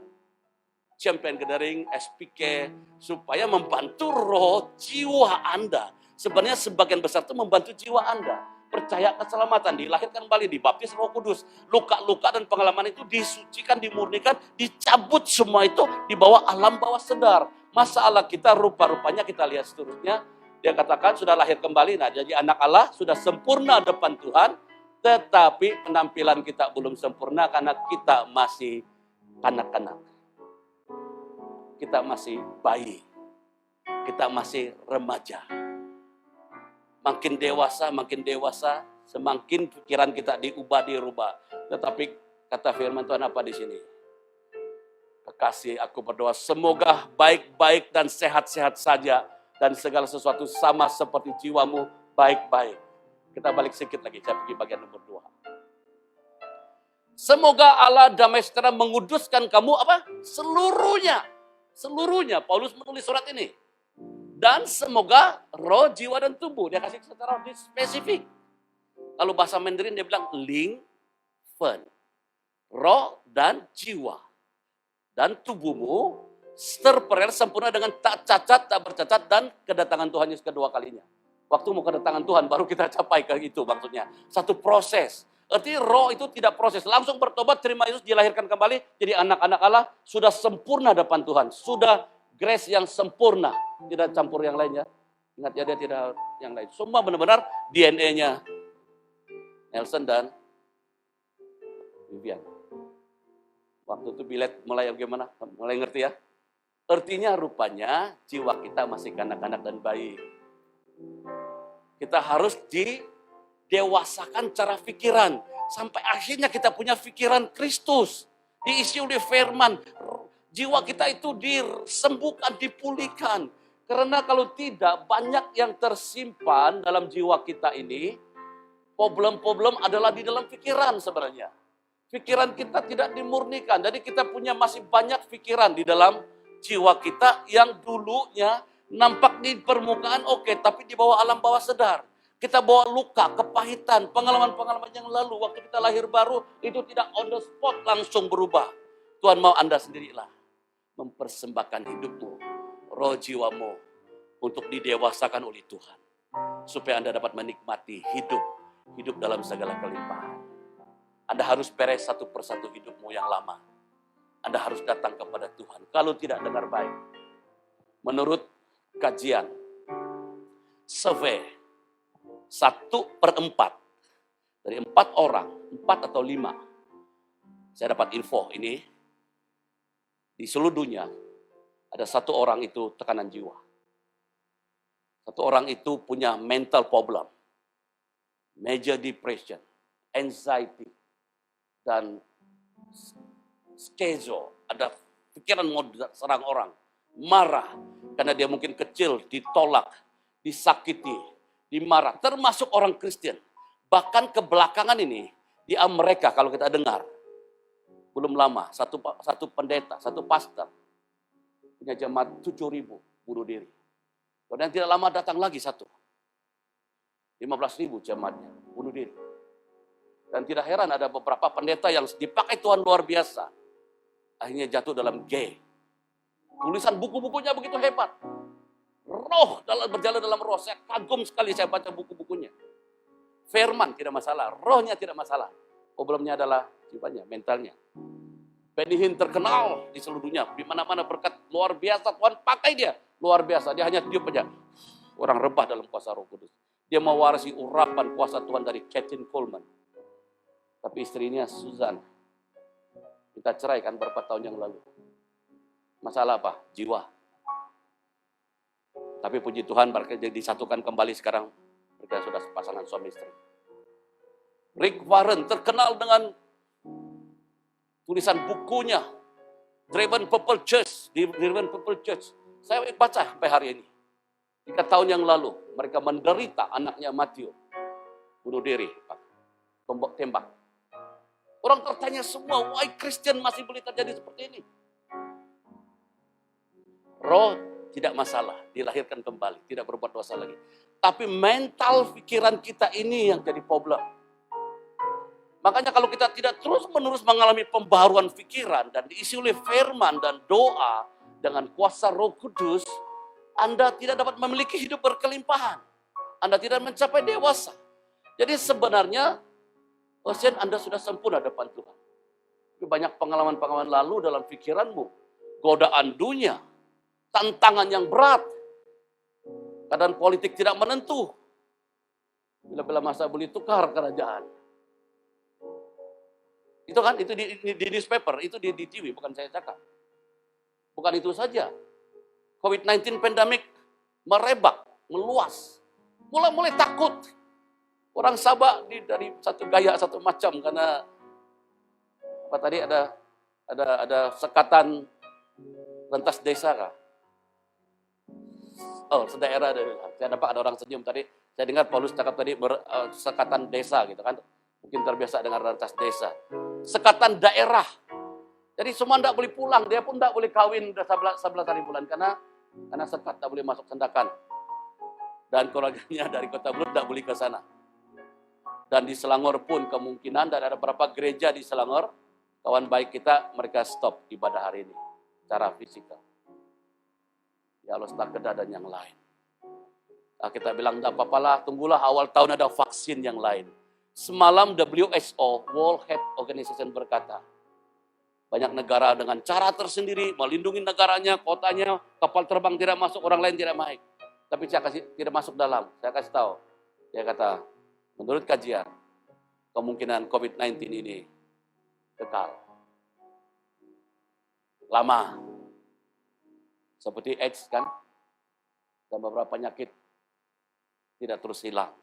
Speaker 1: Champion Gathering, SPK, supaya membantu roh jiwa Anda. Sebenarnya sebagian besar itu membantu jiwa Anda. Percaya keselamatan, dilahirkan kembali, dibaptis Roh Kudus. Luka-luka dan pengalaman itu disucikan, dimurnikan, dicabut semua itu di bawah alam bawah sadar. Masalah kita rupa-rupanya kita lihat seterusnya, Dia katakan sudah lahir kembali. Nah, jadi anak Allah sudah sempurna depan Tuhan, tetapi penampilan kita belum sempurna karena kita masih kanak-kanak. Kita masih bayi. Kita masih remaja. Makin dewasa, semakin pikiran kita dirubah. Tetapi kata firman Tuhan apa di sini? Kekasih, aku berdoa semoga baik-baik dan sehat-sehat saja, dan segala sesuatu sama seperti jiwamu baik-baik. Kita balik sedikit lagi, saya pergi bagian nomor 2. Semoga Allah damai sejahtera menguduskan kamu apa? Seluruhnya. Paulus menulis surat ini. Dan semoga roh, jiwa, dan tubuh. Dia kasih secara spesifik. Kalau bahasa Mandarin dia bilang ling, fen. Roh dan jiwa. Dan tubuhmu terperel sempurna dengan tak cacat, tak bercacat, dan kedatangan Tuhan Yesus kedua kalinya. Waktu mau kedatangan Tuhan baru kita capai ke itu maksudnya. Satu proses. Artinya roh itu tidak proses. Langsung bertobat, terima Yesus, dilahirkan kembali. Jadi anak-anak Allah sudah sempurna depan Tuhan. Sudah grace yang sempurna. Tidak campur yang lainnya. Ingat ya, dia tidak yang lain. Semua benar-benar DNA-nya Nelson dan Vivian. Waktu itu Bilet mulai gimana? Mulai ngerti ya? Artinya rupanya jiwa kita masih kanak-kanak dan bayi. Kita harus didewasakan cara pikiran. Sampai akhirnya kita punya pikiran Kristus. Diisi oleh firman. Jiwa kita itu disembuhkan, dipulihkan. Karena kalau tidak, banyak yang tersimpan dalam jiwa kita ini. Problem-problem adalah di dalam pikiran sebenarnya. Pikiran kita tidak dimurnikan. Jadi kita punya masih banyak pikiran di dalam jiwa kita yang dulunya nampak di permukaan oke, tapi di bawah alam bawah sadar. Kita bawa luka, kepahitan, pengalaman-pengalaman yang lalu. Waktu kita lahir baru, itu tidak on the spot langsung berubah. Tuhan mau Anda sendirilah mempersembahkan hidupmu, roh jiwamu, untuk didewasakan oleh Tuhan. Supaya Anda dapat menikmati hidup dalam segala kelimpahan. Anda harus beres satu persatu hidupmu yang lama. Anda harus datang kepada Tuhan. Kalau tidak dengar baik. Menurut kajian, survei 1/4 dari 4 orang, 4 atau 5. Saya dapat info ini. Di seluruh dunia, ada 1 orang itu tekanan jiwa. 1 orang itu punya mental problem. Major depression, anxiety, dan schizo, ada pikiran mau serang orang, marah, karena dia mungkin kecil, ditolak, disakiti, dimarah, termasuk orang Kristen. Bahkan kebelakangan ini, di Amerika kalau kita dengar, belum lama, satu pendeta, satu pastor, punya jemaat 7.000 bunuh diri. Kemudian tidak lama datang lagi 15.000 jemaatnya bunuh diri. Dan tidak heran ada beberapa pendeta yang dipakai Tuhan luar biasa. Akhirnya jatuh dalam G. Tulisan buku-bukunya begitu hebat. Roh berjalan dalam roh. Saya kagum sekali saya baca buku-bukunya. Firman tidak masalah, rohnya tidak masalah. Problemnya adalah jiwanya, mentalnya. Benny Hinn terkenal di seluruh dunia. Di mana-mana berkat luar biasa. Tuhan pakai dia. Luar biasa. Dia hanya tiup aja. Orang rebah dalam kuasa Roh Kudus. Dia mewarisi urapan kuasa Tuhan dari Kathryn Kuhlman. Tapi istrinya Susan, kita cerai kan beberapa tahun yang lalu. Masalah apa? Jiwa. Tapi puji Tuhan mereka jadi disatukan kembali sekarang. Mereka sudah pasangan suami istri. Rick Warren terkenal dengan tulisan bukunya. Driven Purple Church. Saya baca sampai hari ini. 3 tahun yang lalu mereka menderita anaknya Matthew. Bunuh diri. Tembak. Orang tertanya semua, why Kristen masih boleh terjadi seperti ini? Roh tidak masalah, dilahirkan kembali, tidak berbuat dosa lagi. Tapi mental pikiran kita ini yang jadi problem. Makanya kalau kita tidak terus-menerus mengalami pembaharuan pikiran dan diisi oleh firman dan doa dengan kuasa Roh Kudus, Anda tidak dapat memiliki hidup berkelimpahan. Anda tidak mencapai dewasa. Jadi sebenarnya Anda sudah sempurna depan Tuhan. Tapi banyak pengalaman-pengalaman lalu dalam pikiranmu. Godaan dunia. Tantangan yang berat. Keadaan politik tidak menentu. Bila-bila masa beli tukar kerajaan. Itu kan, itu di newspaper, itu di TV, bukan saya cakap. Bukan itu saja. COVID-19 pandemic merebak, meluas. Mulai takut. Orang Sabah dari satu gaya, satu macam, karena apa tadi ada sekatan rentas desa kah? Oh, sedaerah. Saya dapat ada orang senyum tadi. Saya dengar Paulus cakap tadi sekatan desa gitu kan. Mungkin terbiasa dengan rentas desa. Sekatan daerah. Jadi semua tidak boleh pulang. Dia pun tidak boleh kawin 11 hari bulan. Karena sekat tidak boleh masuk Sendakan. Dan keluarganya dari Kota Belu tidak boleh ke sana. Dan di Selangor pun kemungkinan, dan ada beberapa gereja di Selangor, kawan baik kita, mereka stop ibadah hari ini. Secara fisikal. Ya Allah, Stakeda dan yang lain. Nah, kita bilang, tidak apa-apalah, tunggulah awal tahun ada vaksin yang lain. Semalam WHO, World Health Organization berkata, banyak negara dengan cara tersendiri, melindungi negaranya, kotanya, kapal terbang tidak masuk, orang lain tidak naik. Tapi saya tidak masuk dalam, saya kasih tahu. Dia kata, menurut kajian, kemungkinan COVID-19 ini kekal. Lama. Seperti AIDS kan, dan beberapa penyakit tidak terus hilang.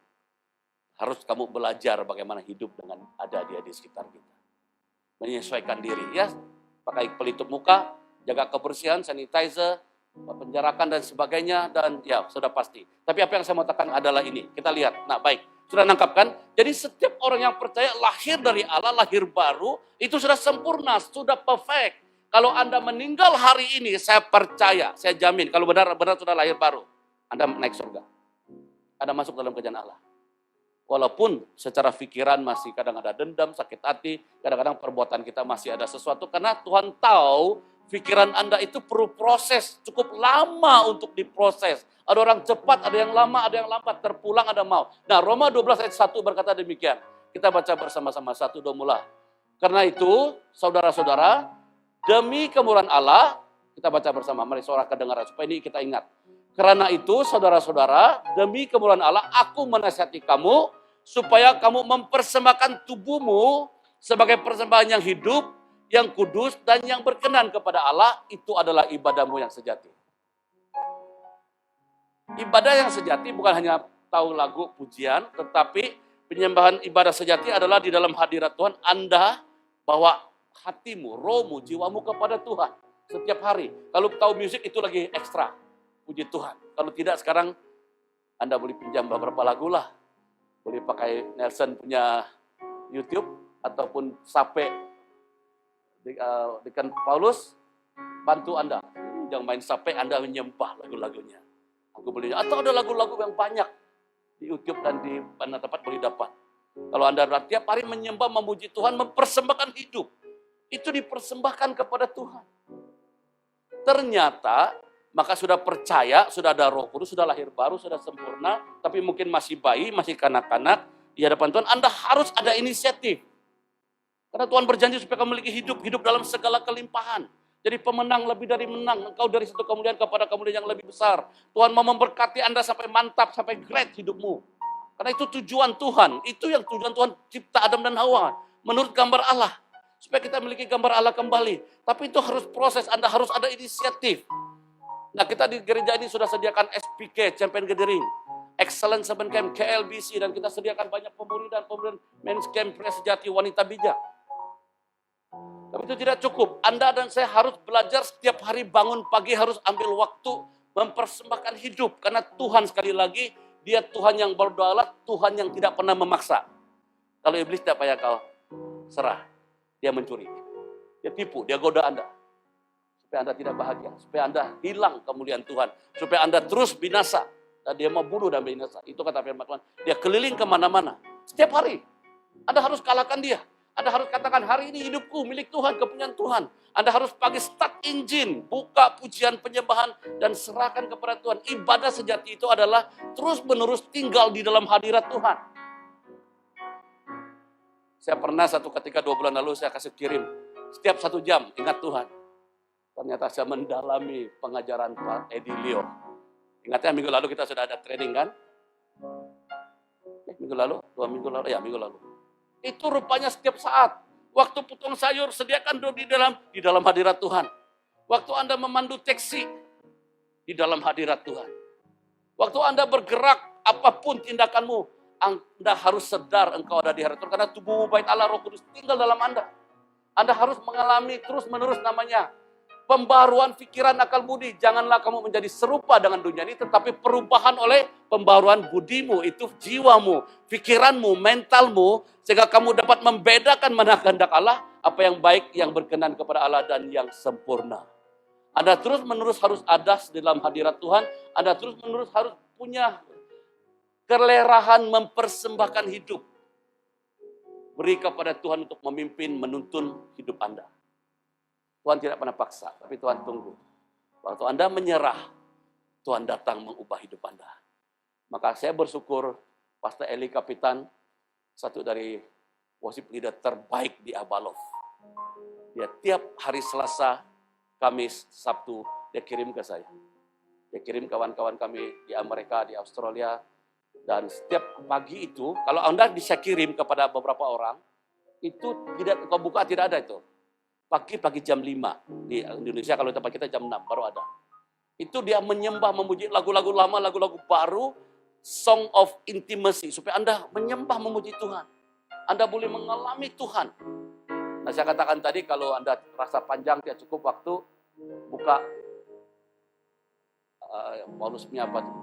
Speaker 1: Harus kamu belajar bagaimana hidup dengan ada dia di sekitar kita. Menyesuaikan diri, ya. Pakai pelitup muka, jaga kebersihan, sanitizer, penjarakan dan sebagainya, dan ya sudah pasti. Tapi apa yang saya mau katakan adalah ini. Kita lihat, nah baik, sudah nangkap kan? Jadi setiap orang yang percaya lahir dari Allah, lahir baru, itu sudah sempurna, sudah perfect. Kalau Anda meninggal hari ini, saya percaya, saya jamin, kalau benar-benar sudah lahir baru, Anda naik surga. Anda masuk dalam kerajaan Allah. Walaupun secara pikiran masih kadang ada dendam, sakit hati, kadang-kadang perbuatan kita masih ada sesuatu, karena Tuhan tahu pikiran Anda itu perlu proses, cukup lama untuk diproses. Ada orang cepat, ada yang lama, ada yang lambat, terpulang, ada mau. Nah, Roma 12 ayat 1 berkata demikian. Kita baca bersama-sama, 1, 2, mulai. Karena itu, saudara-saudara, demi kemurahan Allah, kita baca bersama, mari suara kedengaran, supaya ini kita ingat. Karena itu, saudara-saudara, demi kemurahan Allah, aku menasihati kamu, supaya kamu mempersembahkan tubuhmu sebagai persembahan yang hidup, yang kudus, dan yang berkenan kepada Allah, itu adalah ibadahmu yang sejati. Ibadah yang sejati bukan hanya tahu lagu, pujian, tetapi penyembahan ibadah sejati adalah di dalam hadirat Tuhan, Anda bawa hatimu, rohmu, jiwamu kepada Tuhan setiap hari. Kalau tahu musik itu lagi ekstra, puji Tuhan. Kalau tidak sekarang Anda boleh pinjam beberapa lagu lah. Boleh pakai Nelson punya YouTube ataupun Sape dengan Paulus, bantu Anda. Jangan main Sape, Anda menyembah lagu-lagunya. Aku boleh, atau ada lagu-lagu yang banyak di YouTube dan di mana tempat boleh dapat. Kalau Anda tiap hari menyembah, memuji Tuhan, mempersembahkan hidup, itu dipersembahkan kepada Tuhan. Ternyata, maka sudah percaya, sudah ada Roh Kudus, sudah lahir baru, sudah sempurna, tapi mungkin masih bayi, masih kanak-kanak, di hadapan Tuhan, Anda harus ada inisiatif. Karena Tuhan berjanji supaya kamu memiliki hidup dalam segala kelimpahan. Jadi pemenang lebih dari menang, engkau dari situ kemudian kepada kemudian yang lebih besar. Tuhan mau memberkati Anda sampai mantap, sampai great hidupmu. Karena itu tujuan Tuhan, itu yang tujuan Tuhan cipta Adam dan Hawa, menurut gambar Allah. Supaya kita memiliki gambar Allah kembali. Tapi itu harus proses, Anda harus ada inisiatif. Nah, kita di gereja ini sudah sediakan SPK, Champion Gathering, Excellence Seven Camp, KLBC, dan kita sediakan banyak pemuridan Men's Camp, Pria Sejati, Wanita Bijak. Tapi itu tidak cukup. Anda dan saya harus belajar setiap hari bangun pagi, harus ambil waktu mempersembahkan hidup. Karena Tuhan sekali lagi, Dia Tuhan yang berdaulat, Tuhan yang tidak pernah memaksa. Kalau iblis tidak payah kau serah. Dia mencuri, dia tipu, dia goda Anda. Supaya Anda tidak bahagia, supaya Anda hilang kemuliaan Tuhan. Supaya Anda terus binasa. Dan dia mau bunuh dan binasa. Itu kata firman Tuhan. Dia keliling kemana-mana. Setiap hari. Anda harus kalahkan dia. Anda harus katakan, hari ini hidupku milik Tuhan, kepunyaan Tuhan. Anda harus pagi start engine, buka pujian penyembahan, dan serahkan kepada Tuhan. Ibadah sejati itu adalah terus-menerus tinggal di dalam hadirat Tuhan. Saya pernah satu ketika 2 bulan lalu saya kasih kirim. Setiap 1 jam, ingat Tuhan. Ternyata saya mendalami pengajaran Pak Edilio. Ingatnya minggu lalu kita sudah ada training kan? Minggu lalu, 2 minggu lalu, ya minggu lalu. Itu rupanya setiap saat. Waktu potong sayur, sediakan di dalam hadirat Tuhan. Waktu Anda memandu taksi, di dalam hadirat Tuhan. Waktu Anda bergerak, apapun tindakanmu, Anda harus sadar engkau ada di hadirat Tuhan. Karena tubuhmu bait Allah, Roh Kudus tinggal dalam Anda. Anda harus mengalami terus-menerus namanya pembaruan pikiran akal budi. Janganlah kamu menjadi serupa dengan dunia ini, tetapi perubahan oleh pembaruan budimu, itu jiwamu, pikiranmu, mentalmu, sehingga kamu dapat membedakan mana kehendak Allah, apa yang baik, yang berkenan kepada Allah, dan yang sempurna. Anda terus-menerus harus ada di dalam hadirat Tuhan. Anda terus-menerus harus punya kelerahan mempersembahkan hidup. Beri kepada Tuhan untuk memimpin, menuntun hidup Anda. Tuhan tidak pernah paksa, tapi Tuhan tunggu. Waktu Anda menyerah, Tuhan datang mengubah hidup Anda. Maka saya bersyukur, Pastor Eli Kapitan, satu dari worship leader terbaik di Abalov. Dia tiap hari Selasa, Kamis, Sabtu, dia kirim ke saya. Dia kirim kawan-kawan kami di Amerika, di Australia. Dan setiap pagi itu, kalau Anda bisa kirim kepada beberapa orang, itu tidak, kau buka tidak ada itu. Pagi jam 5 di Indonesia, kalau tempat kita jam 6 baru ada. Itu dia menyembah, memuji lagu-lagu lama, lagu-lagu baru, song of intimacy, supaya Anda menyembah, memuji Tuhan. Anda boleh mengalami Tuhan. Nah, saya katakan tadi, kalau Anda rasa panjang, tidak cukup waktu, buka Paulus punya apa tuh?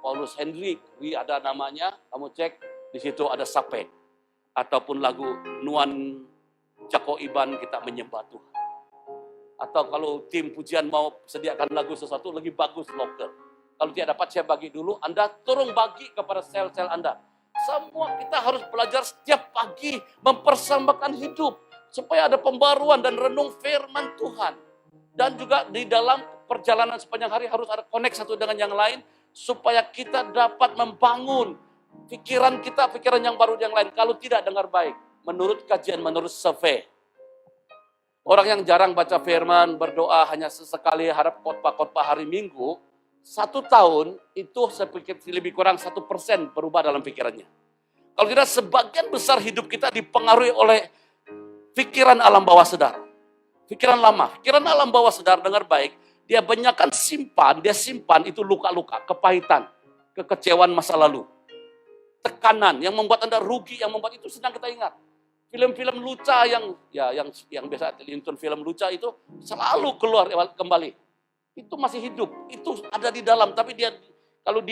Speaker 1: Paulus Hendrik, ada namanya, kamu cek, di situ ada Sape. Ataupun lagu Nuan Joko Iban, kita menyembah Tuhan. Atau kalau tim pujian mau sediakan lagu sesuatu, lebih bagus lokal. Kalau tidak dapat, saya bagi dulu, Anda turun bagi kepada sel-sel Anda. Semua kita harus belajar setiap pagi, mempersembahkan hidup. Supaya ada pembaruan dan renung firman Tuhan. Dan juga di dalam perjalanan sepanjang hari harus ada connect satu dengan yang lain, supaya kita dapat membangun pikiran kita, pikiran yang baru yang lain. Kalau tidak dengar baik, menurut kajian, menurut survei, orang yang jarang baca firman, berdoa hanya sesekali, harap khotbah-khotbah hari Minggu, 1 tahun itu saya pikir lebih kurang 1% berubah dalam pikirannya. Kalau tidak, sebagian besar hidup kita dipengaruhi oleh pikiran alam bawah sadar. Pikiran lama, pikiran alam bawah sadar, dengar baik, dia banyakkan dia simpan itu luka-luka, kepahitan, kekecewaan masa lalu. Tekanan yang membuat Anda rugi, yang membuat itu sedang kita ingat. Film-film luca yang biasa nonton film luca itu selalu keluar kembali. Itu masih hidup, itu ada di dalam, tapi dia kalau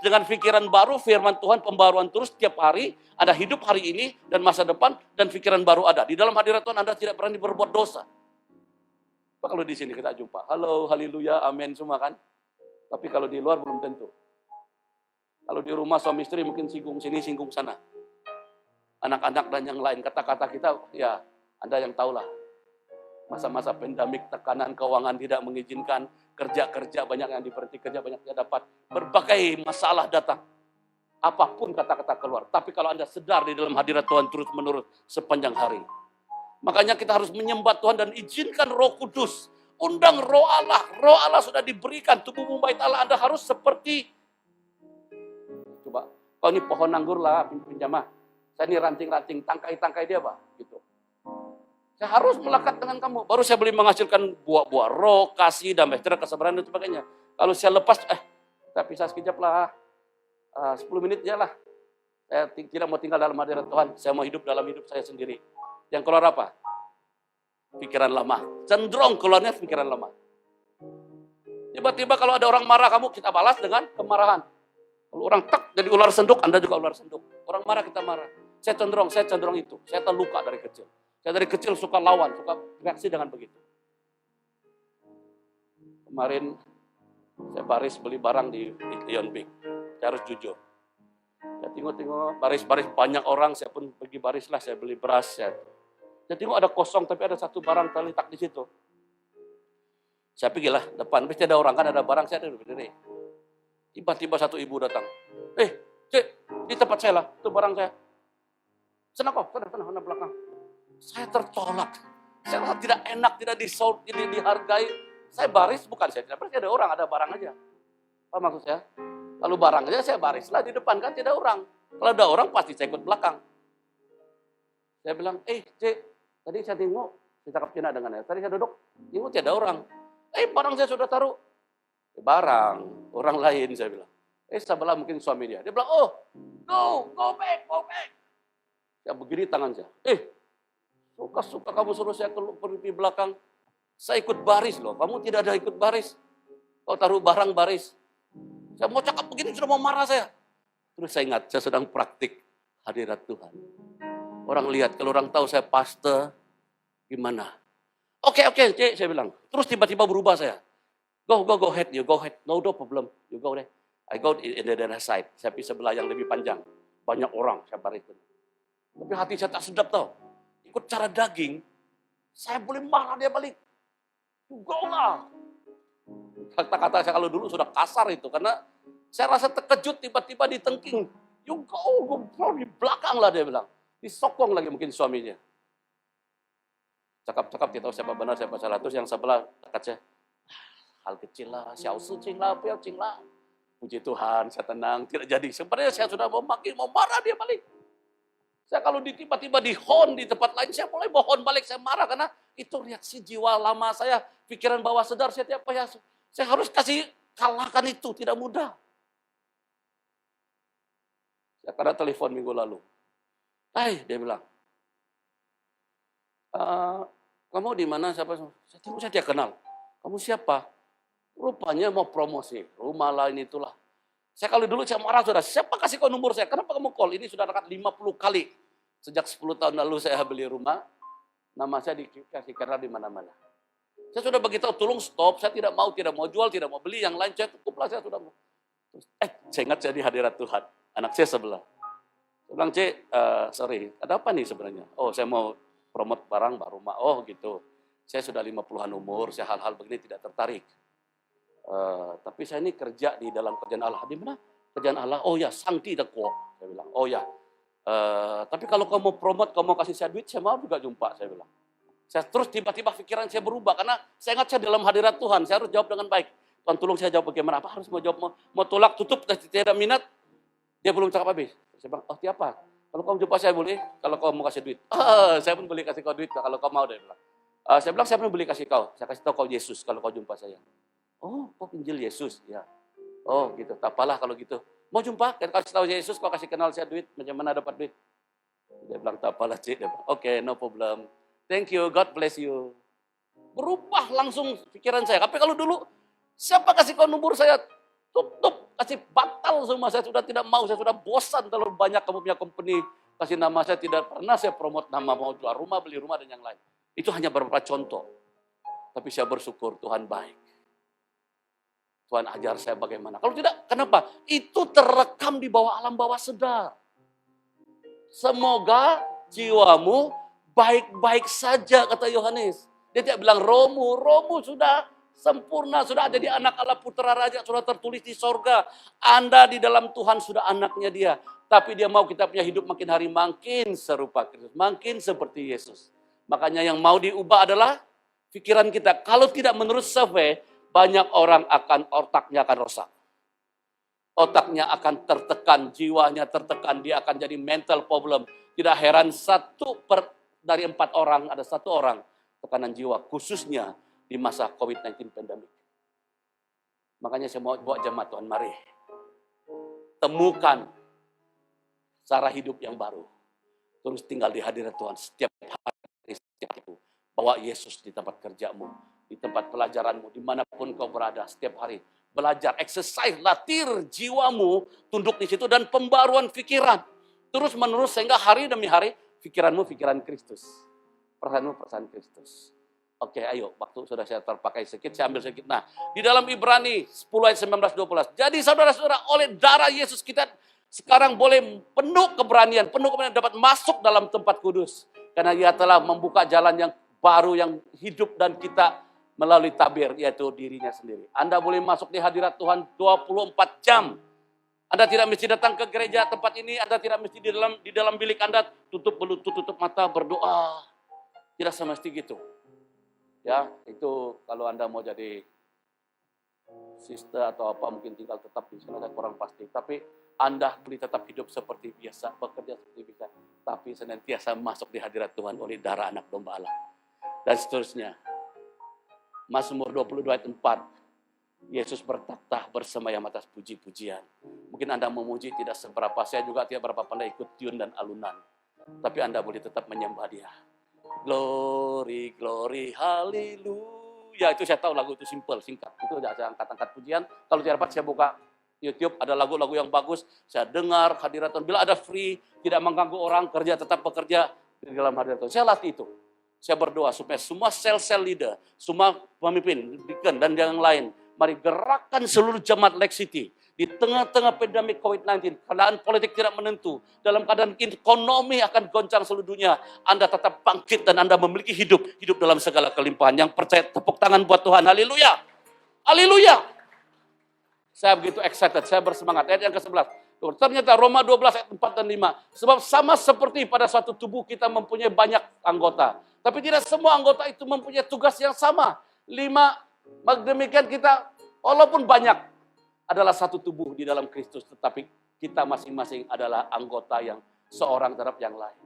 Speaker 1: dengan pikiran baru, firman Tuhan, pembaruan terus setiap hari, ada hidup hari ini dan masa depan, dan pikiran baru ada. Di dalam hadirat Tuhan Anda tidak berani berbuat dosa. Kalau di sini kita jumpa, halo, haleluya, amin semua kan. Tapi kalau di luar belum tentu. Kalau di rumah suami istri mungkin singgung sini, singgung sana. Anak-anak dan yang lain, kata-kata kita, ya Anda yang tahulah. Masa-masa pandemik, tekanan keuangan tidak mengizinkan, kerja banyak yang diberhenti, kerja banyak yang dapat. Berbagai masalah datang. Apapun kata-kata keluar. Tapi kalau Anda sedar di dalam hadirat Tuhan terus-menerus sepanjang hari. Makanya kita harus menyembah Tuhan dan izinkan Roh Kudus. Undang Roh Allah. Roh Allah sudah diberikan. Tubuhmu bait Allah. Anda harus seperti, coba, kau ini pohon anggur lah, pinjamah. Saya ini ranting-ranting, tangkai-tangkai dia, Pak. Gitu. Saya harus melekat dengan kamu. Baru saya boleh menghasilkan buah-buah roh, kasih, damai sejahtera, kesabaran, dan sebagainya. Kalau saya lepas, kita pisah sekejap lah. 10 menit aja lah. Saya tidak mau tinggal dalam hadirat Tuhan. Saya mau hidup dalam hidup saya sendiri. Yang keluar apa? Pikiran lama. Cenderung keluarnya pikiran lama. Tiba-tiba kalau ada orang marah kamu, kita balas dengan kemarahan. Kalau orang jadi ular senduk, Anda juga ular senduk. Orang marah, kita marah. Saya cenderung itu. Saya terluka dari kecil. Saya dari kecil suka lawan, suka reaksi dengan begitu. Kemarin saya baris beli barang di Lion Big. Saya harus jujur. Saya tengok baris banyak orang, saya pun pergi baris lah, saya beli beras. Saya tengok ada kosong, tapi ada satu barang terletak di situ. Saya pergilah depan, pasti ada orang kan, ada barang, saya ada berdiri. Tiba-tiba satu ibu datang. Cik, di tempat saya lah, itu barang saya. Sana belakang. Saya tertolak. Saya rasa tidak enak, tidak dihargai. Saya baris, bukan saya tidak baris, ada orang, ada barang aja. Apa maksud saya? Kalau barang aja saya barislah di depan, kan tidak orang. Kalau ada orang pasti saya ikut belakang. Saya bilang, Cik, tadi saya tengok, saya cakap Cina dengan dia. Tadi saya duduk, tengok tiada orang. Barang saya sudah taruh. Barang, orang lain saya bilang. Sebelah mungkin suami dia. Dia bilang, go back. Ya begini tangan saya. Suka-suka kamu suruh saya pergi di belakang. Saya ikut baris loh, kamu tidak ada ikut baris. Kau taruh barang baris. Saya mau cakap begini, sudah mau marah saya. Terus saya ingat, saya sedang praktik hadirat Tuhan. Orang lihat, kalau orang tahu saya pastor, gimana? Oke, Cik, saya bilang. Terus tiba-tiba berubah saya. Go ahead, you go ahead. No problem, you go there. I go in the other side. Saya pergi sebelah yang lebih panjang. Banyak orang, saya baris. Tapi hati saya tak sedap tau. Ikut cara daging, saya boleh marah dia balik. You go lah. Kata-kata saya kalau dulu sudah kasar itu, karena saya rasa terkejut tiba-tiba ditengking. You go di belakang lah dia bilang. Disokong lagi mungkin suaminya. Cakap-cakap tidak tahu siapa benar, siapa salah. Terus yang sebelah dekat saya, hal kecil lah, xiao shi qing lah, piao qing lah. Puji Tuhan, saya tenang, tidak jadi. Sebenarnya saya sudah mau marah dia balik. Saya kalau tiba-tiba dihon di tempat lain, saya mulai mohon balik, saya marah. Karena itu reaksi jiwa lama saya, pikiran bawah sadar saya tiap hari. Saya harus kasih kalahkan itu, tidak mudah. Saya karena telepon minggu lalu. Dia bilang, kamu di mana? Siapa? Saya tidak kenal. Kamu siapa? Rupanya mau promosi, rumah lain itulah. Saya kalau dulu saya marah sudah, siapa kasih kau nomor saya? Kenapa kamu call? Ini sudah dekat 50 kali. Sejak 10 tahun lalu saya beli rumah, nama saya dikasih karena di mana-mana. Saya sudah beritahu, tolong stop, saya tidak mau jual, tidak mau beli, yang lain saya cukuplah, saya sudah mau. Saya ingat saya di hadirat Tuhan, anak saya sebelah. Saya bilang, Cik, sorry, ada apa nih sebenarnya? Saya mau promote barang, rumah. Gitu. Saya sudah 50-an umur, saya hal-hal begini tidak tertarik. Tapi saya ini kerja di dalam kerjaan Allah. Di mana? Kerjaan Allah. Ya, sangti deko. Saya bilang, ya. Tapi kalau kamu promote, kamu kasih saya duit, saya mau juga jumpa, saya bilang. Saya terus tiba-tiba pikiran saya berubah, karena saya ingat saya dalam hadirat Tuhan, saya harus jawab dengan baik. Tuhan tolong saya jawab bagaimana, apa harus mau jawab, mau tolak, tutup, tidak minat, dia belum cakap habis. Saya bilang, tiapa, kalau kamu jumpa saya boleh, kalau kamu mau kasih duit. Saya pun boleh kasih kau duit, kalau kau mau, dia bilang. Saya bilang, saya pun boleh kasih kau, saya kasih tahu kau Yesus, kalau kau jumpa saya. Kau Injil Yesus, ya. Gitu, tak apalah kalau gitu. Mau jumpa, kan kasih tahu Yesus, kau kasih kenal saya duit, macam mana dapat duit. Dia bilang, tak apalah Cik. Oke, no problem. Thank you, God bless you. Berubah langsung pikiran saya. Tapi kalau dulu, siapa kasih kau nomor saya? Tutup, kasih batal semua. Saya sudah tidak mau, saya sudah bosan terlalu banyak kamu punya company. Kasih nama saya, tidak pernah saya promote nama, mau jual rumah, beli rumah, dan yang lain. Itu hanya beberapa contoh. Tapi saya bersyukur Tuhan baik. Tuhan ajar saya bagaimana. Kalau tidak, kenapa? Itu terekam di bawah alam bawah sadar. Semoga jiwamu baik-baik saja, kata Yohanes. Dia tidak bilang Romu sudah sempurna, sudah ada di anak Allah Putra Raja, sudah tertulis di sorga. Anda di dalam Tuhan sudah anaknya dia. Tapi dia mau kita punya hidup makin hari makin serupa Kristus, makin seperti Yesus. Makanya yang mau diubah adalah pikiran kita. Kalau tidak menurut survei, banyak orang otaknya akan rusak. Otaknya akan tertekan, jiwanya tertekan, dia akan jadi mental problem. Tidak heran dari 4 orang, ada 1 orang tekanan jiwa, khususnya di masa COVID-19 pandemic. Makanya saya mau buat jemaat Tuhan, mari temukan cara hidup yang baru. Terus tinggal di hadirat Tuhan setiap hari, setiap itu. Bawa Yesus di tempat kerjamu, di tempat pelajaranmu, dimanapun kau berada, setiap hari. Belajar, exercise, latih jiwamu, tunduk di situ, dan pembaruan pikiran. Terus menerus sehingga hari demi hari, pikiranmu pikiran Kristus. Perasaanmu perasaan Kristus. Oke, ayo, waktu sudah saya terpakai sedikit, saya ambil sedikit. Nah, di dalam Ibrani 10 ayat 19-20. Jadi saudara-saudara, oleh darah Yesus kita sekarang boleh penuh keberanian dapat masuk dalam tempat kudus. Karena ia telah membuka jalan yang baru, yang hidup, dan kita melalui tabir, yaitu dirinya sendiri. Anda boleh masuk di hadirat Tuhan 24 jam. Anda tidak mesti datang ke gereja tempat ini, Anda tidak mesti di dalam bilik Anda tutup mulut, tutup mata, berdoa. Tidak semesti gitu. Ya, itu kalau Anda mau jadi sister atau apa, mungkin tinggal tetap di sana, saya kurang pasti. Tapi Anda boleh tetap hidup seperti biasa, bekerja seperti biasa, tapi senantiasa masuk di hadirat Tuhan oleh darah anak domba Allah. Dan seterusnya. Mazmur 22 ayat 4. Yesus bertakhta bersemayam atas puji-pujian. Mungkin Anda memuji tidak seberapa, saya juga tidak berapa pandai ikut tune dan alunan. Tapi Anda boleh tetap menyembah Dia. Glory, glory, haleluya. Itu saya tahu lagu itu simple, singkat. Itu saya angkat-angkat pujian. Kalau tidak dapat saya buka YouTube, ada lagu-lagu yang bagus. Saya dengar hadirat Tuhan. Bila ada free, tidak mengganggu orang, kerja tetap bekerja di dalam hadirat Tuhan. Saya latih itu. Saya berdoa supaya semua sel-sel leader, semua pemimpin, deacon, dan yang lain, mari gerakkan seluruh jemaat Lake City di tengah-tengah pandemi COVID-19, keadaan politik tidak menentu, dalam keadaan ekonomi akan goncang seluruh dunia, Anda tetap bangkit dan Anda memiliki hidup dalam segala kelimpahan. Yang percaya tepuk tangan buat Tuhan, haleluya, haleluya. Saya begitu excited, saya bersemangat. Ayat yang ke-11. Ternyata Roma 12 ayat 4 dan 5. Sebab sama seperti pada suatu tubuh kita mempunyai banyak anggota. Tapi tidak semua anggota itu mempunyai tugas yang sama. 5, demikian kita walaupun banyak adalah satu tubuh di dalam Kristus. Tetapi kita masing-masing adalah anggota yang seorang terhadap yang lain.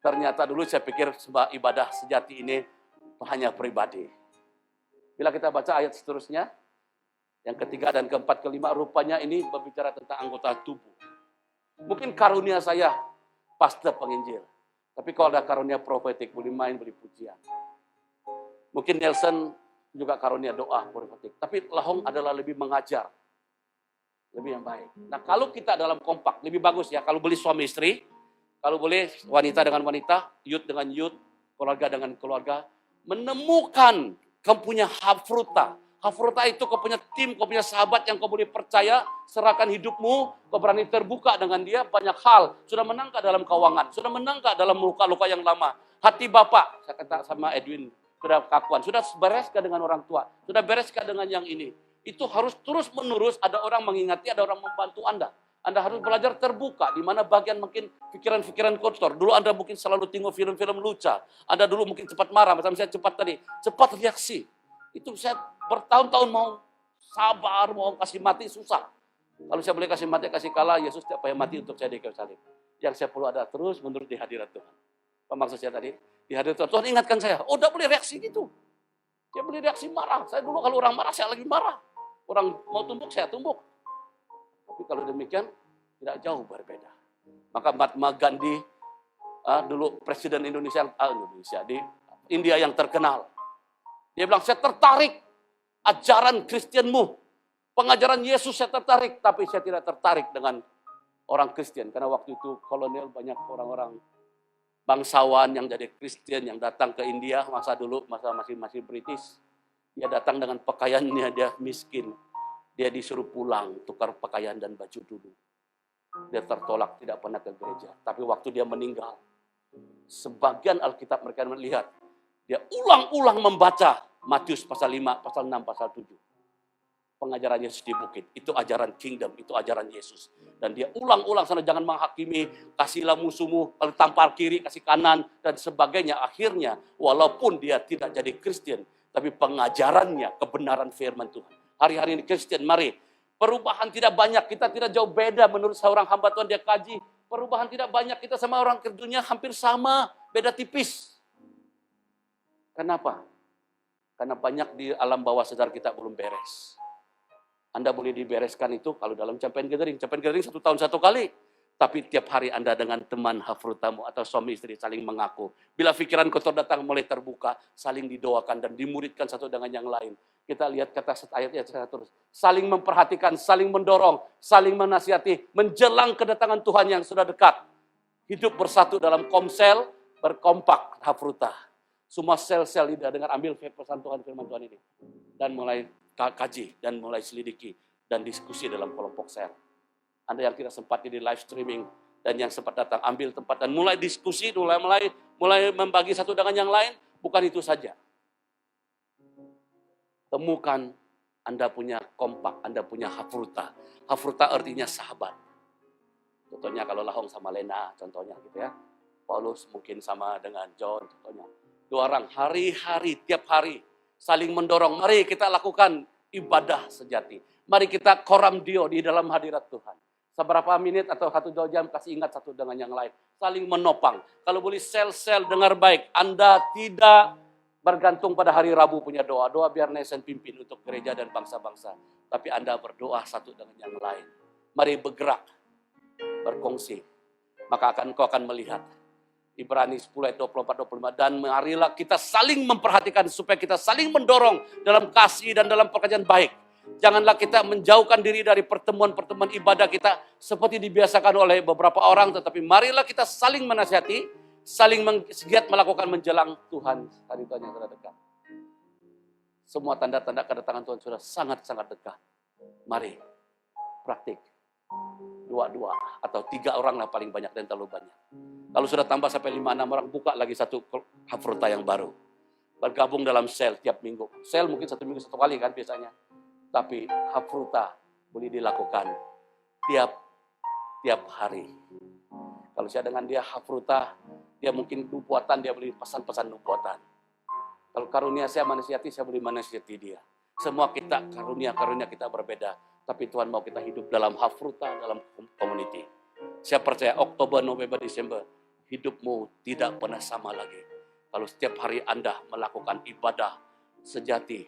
Speaker 1: Ternyata dulu saya pikir sebuah ibadah sejati ini hanya pribadi. Bila kita baca ayat seterusnya, yang ketiga dan keempat, kelima, rupanya ini berbicara tentang anggota tubuh. Mungkin karunia saya pastor penginjil. Tapi kalau ada karunia profetik, boleh main, boleh pujian. Mungkin Nelson juga karunia doa profetik. Tapi Lahong adalah lebih mengajar. Lebih yang baik. Nah kalau kita dalam kompak, lebih bagus ya. Kalau boleh suami istri, kalau boleh wanita dengan wanita, youth dengan youth, keluarga dengan keluarga. Menemukan kamu punya hafruta. Hafruta itu kau punya tim, kau punya sahabat yang kau boleh percaya, serahkan hidupmu, kau berani terbuka dengan dia, banyak hal. Sudah menangkap dalam kawangan, sudah menangkap dalam luka-luka yang lama. Hati Bapak, saya kata sama Edwin, sudah kakuan, sudah bereskan dengan orang tua, sudah bereskan dengan yang ini. Itu harus terus-menerus ada orang mengingati, ada orang membantu Anda. Anda harus belajar terbuka, di mana bagian mungkin pikiran-pikiran kotor. Dulu Anda mungkin selalu tengok film-film lucu. Anda dulu mungkin cepat marah, macam saya cepat tadi, cepat reaksi. Itu saya bertahun-tahun mau sabar, mau kasih mati, susah. Kalau saya boleh kasih mati, kasih kalah, Yesus tidak payah mati untuk saya di kayu salib. Yang saya perlu ada terus menurut di hadirat Tuhan. Apa maksud saya tadi? Di hadirat Tuhan, Tuhan ingatkan saya, oh tidak boleh reaksi gitu. Dia boleh reaksi marah. Saya dulu kalau orang marah, saya lagi marah. Orang mau tumbuk, saya tumbuk. Tapi kalau demikian, tidak jauh berbeda. Maka Mahatma Gandhi, dulu Presiden Indonesia di India yang terkenal. Dia bilang, saya tertarik ajaran Kristianmu. Pengajaran Yesus saya tertarik, tapi saya tidak tertarik dengan orang Kristen. Karena waktu itu kolonial banyak orang-orang bangsawan yang jadi Kristen yang datang ke India masa dulu, masa masih British. Dia datang dengan pakaiannya, dia miskin. Dia disuruh pulang, tukar pakaian dan baju dulu. Dia tertolak, tidak pernah ke gereja. Tapi waktu dia meninggal, sebagian Alkitab mereka melihat, dia ulang-ulang membaca Matius pasal 5, pasal 6, pasal 7. Pengajaran Yesus di bukit. Itu ajaran kingdom, itu ajaran Yesus. Dan dia ulang-ulang sana, jangan menghakimi, kasihlah musuhmu, kalau tampar kiri, kasih kanan, dan sebagainya. Akhirnya, walaupun dia tidak jadi Kristen, tapi pengajarannya, kebenaran firman Tuhan. Hari-hari ini Kristen, mari. Perubahan tidak banyak, kita tidak jauh beda menurut seorang hamba Tuhan, dia kaji. Perubahan tidak banyak, kita sama orang ke dunia hampir sama, beda tipis. Kenapa? Karena banyak di alam bawah sadar kita belum beres. Anda boleh dibereskan itu kalau dalam campaign gathering. Campaign gathering 1 tahun 1 kali. Tapi tiap hari Anda dengan teman hafrutamu atau suami istri saling mengaku. Bila pikiran kotor datang mulai terbuka, saling didoakan dan dimuridkan satu dengan yang lain. Kita lihat kata ayatnya terus. Saling memperhatikan, saling mendorong, saling menasihati. Menjelang kedatangan Tuhan yang sudah dekat. Hidup bersatu dalam komsel, berkompak hafruta. Semua sel-sel lidah dengar, ambil pesan Tuhan, firman Tuhan ini. Dan mulai kaji, dan mulai selidiki, dan diskusi dalam kelompok sel. Anda yang tidak sempat di live streaming, dan yang sempat datang, ambil tempat, dan mulai diskusi, mulai membagi satu dengan yang lain, bukan itu saja. Temukan Anda punya kompak, Anda punya hafruta. Hafruta artinya sahabat. Contohnya kalau Lahong sama Lena, contohnya gitu ya. Paulus mungkin sama dengan John, contohnya. Dua orang, hari-hari, tiap hari, saling mendorong. Mari kita lakukan ibadah sejati. Mari kita koramdio di dalam hadirat Tuhan. Seberapa menit atau 1-2 jam, kasih ingat satu dengan yang lain. Saling menopang. Kalau boleh sel-sel dengar baik, Anda tidak bergantung pada hari Rabu punya doa. Doa biar Nation pimpin untuk gereja dan bangsa-bangsa. Tapi Anda berdoa satu dengan yang lain. Mari bergerak, berkongsi. Maka kau akan melihat. Ibrani 10 ayat 24-25. Dan marilah kita saling memperhatikan supaya kita saling mendorong dalam kasih dan dalam pekerjaan baik. Janganlah kita menjauhkan diri dari pertemuan-pertemuan ibadah kita seperti dibiasakan oleh beberapa orang. Tetapi marilah kita saling menasihati, saling giat melakukan menjelang Tuhan. Hari Tuhan yang sudah dekat. Semua tanda-tanda kedatangan Tuhan sudah sangat-sangat dekat. Mari, praktik. 2 atau 3 orang lah paling banyak dan terlalu banyak. Kalau sudah tambah sampai 5-6 orang, buka lagi satu hafrota yang baru. Bergabung dalam sel tiap minggu. Sel mungkin 1 minggu 1 kali kan biasanya. Tapi hafrota boleh dilakukan tiap hari. Kalau saya dengan dia hafrota, dia mungkin nubuatan, dia boleh pesan-pesan nubuatan. Kalau karunia saya menasihati, saya boleh menasihati dia. Semua kita, karunia kita berbeda. Tapi Tuhan mau kita hidup dalam hafruta, dalam community. Saya percaya Oktober, November, Desember, hidupmu tidak pernah sama lagi. Kalau setiap hari Anda melakukan ibadah sejati,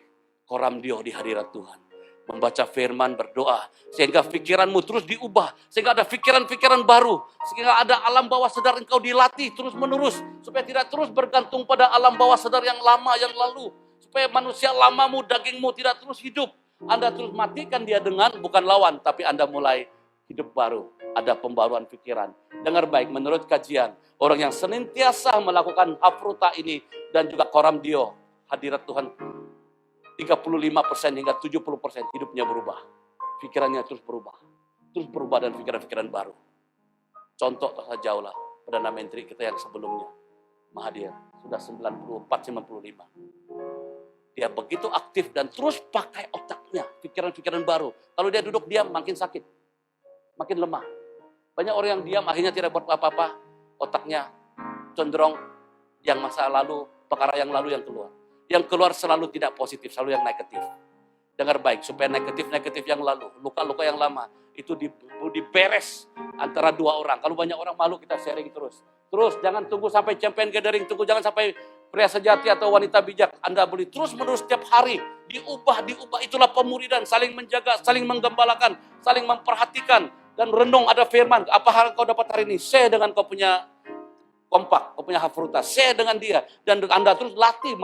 Speaker 1: koramdio di hadirat Tuhan. Membaca firman, berdoa, sehingga pikiranmu terus diubah. Sehingga ada pikiran-pikiran baru. Sehingga ada alam bawah sadar engkau dilatih terus menerus. Supaya tidak terus bergantung pada alam bawah sadar yang lama, yang lalu. Supaya manusia lamamu, dagingmu tidak terus hidup. Anda terus matikan dia dengan, bukan lawan, tapi Anda mulai hidup baru. Ada pembaruan pikiran. Dengar baik, menurut kajian, orang yang senantiasa melakukan hafruta ini dan juga koramdio, hadirat Tuhan, 35% hingga 70% hidupnya berubah. Pikirannya terus berubah dan pikiran-pikiran baru. Contoh saja lah, Perdana Menteri kita yang sebelumnya, Mahathir, sudah 94-95. Dia begitu aktif dan terus pakai otaknya, pikiran-pikiran baru. Kalau dia duduk diam, makin sakit, makin lemah. Banyak orang yang diam, akhirnya tidak buat apa-apa, otaknya cenderung yang masa lalu, perkara yang lalu yang keluar. Yang keluar selalu tidak positif, selalu yang negatif. Dengar baik, supaya negatif-negatif yang lalu, luka-luka yang lama, itu diberes antara 2 orang. Kalau banyak orang malu, kita sharing terus. Terus, jangan tunggu sampai champion gathering, jangan sampai pria sejati atau wanita bijak. Anda boleh terus-menerus setiap hari, diubah. Itulah pemuridan, saling menjaga, saling menggembalakan, saling memperhatikan, dan renung ada firman. Apa hal kau dapat hari ini? Share dengan kau punya kompak, kau punya hafruta, share dengan dia. Dan Anda terus melatih,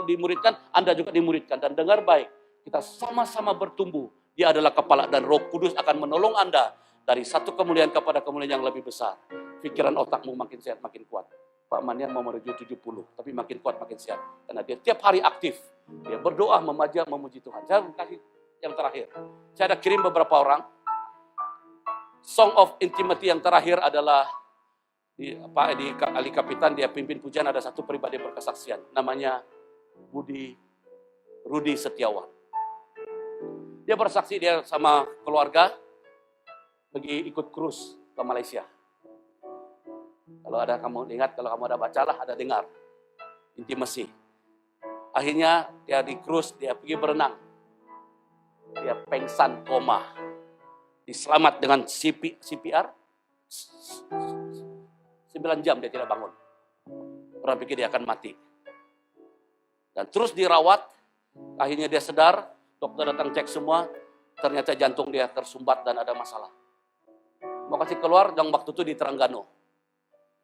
Speaker 1: dimuridkan, Anda juga dimuridkan. Dan dengar baik, kita sama-sama bertumbuh. Dia adalah kepala dan Roh Kudus akan menolong Anda dari satu kemuliaan kepada kemuliaan yang lebih besar. Pikiran otakmu makin sehat, makin kuat. Pak Manian mau menuju 70, tapi makin kuat, makin sehat. Karena dia tiap hari aktif. Dia berdoa, memaja, memuji Tuhan. Saya kasih yang terakhir. Saya ada kirim beberapa orang. Song of Intimacy yang terakhir adalah di Ali Kapitan, dia pimpin pujian, ada satu pribadi berkesaksian, namanya Rudi Setiawan. Dia bersaksi, dia sama keluarga pergi ikut cruise ke Malaysia. Kalau ada kamu ingat, kalau kamu ada bacalah, ada dengar intimasi. Akhirnya dia di cruise, dia pergi berenang, dia pengsan, koma, diselamat dengan CPR. 9 jam dia tidak bangun. Orang pikir dia akan mati. Dan terus dirawat, akhirnya dia sadar, dokter datang cek semua, ternyata jantung dia tersumbat dan ada masalah. Mau kasih keluar, dan waktu itu di Terengganu.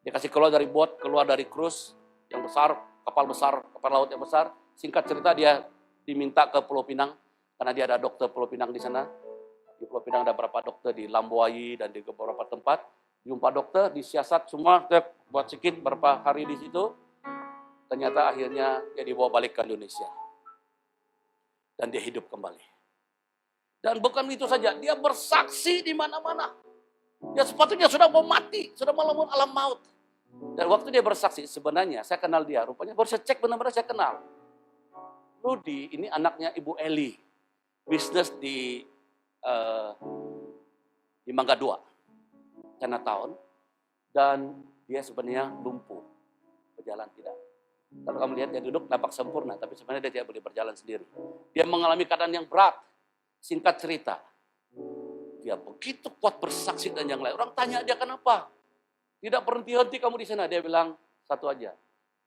Speaker 1: Dia kasih keluar dari bot, keluar dari cruise yang besar, kapal laut yang besar. Singkat cerita dia diminta ke Pulau Pinang, karena dia ada dokter Pulau Pinang di sana. Di Pulau Pinang ada beberapa dokter di Lambuai dan di beberapa tempat. Jumpa dokter, disiasat semua, buat sedikit berapa hari di situ. Ternyata akhirnya dia dibawa balik ke Indonesia. Dan dia hidup kembali. Dan bukan itu saja, dia bersaksi di mana-mana. Dia sepatutnya sudah mau mati, sudah melamun alam maut. Dan waktu dia bersaksi, sebenarnya saya kenal dia, rupanya baru saya cek benar-benar saya kenal. Rudi ini anaknya Ibu Eli, bisnis di Mangga 2. Chinatown, dan dia sebenarnya lumpuh, berjalan tidak. Kalau kamu lihat dia duduk nampak sempurna, tapi sebenarnya dia tidak boleh berjalan sendiri. Dia mengalami keadaan yang berat. Singkat cerita, dia begitu kuat bersaksi dan yang lain. Orang tanya dia kenapa? Tidak berhenti-henti kamu di sana. Dia bilang satu aja.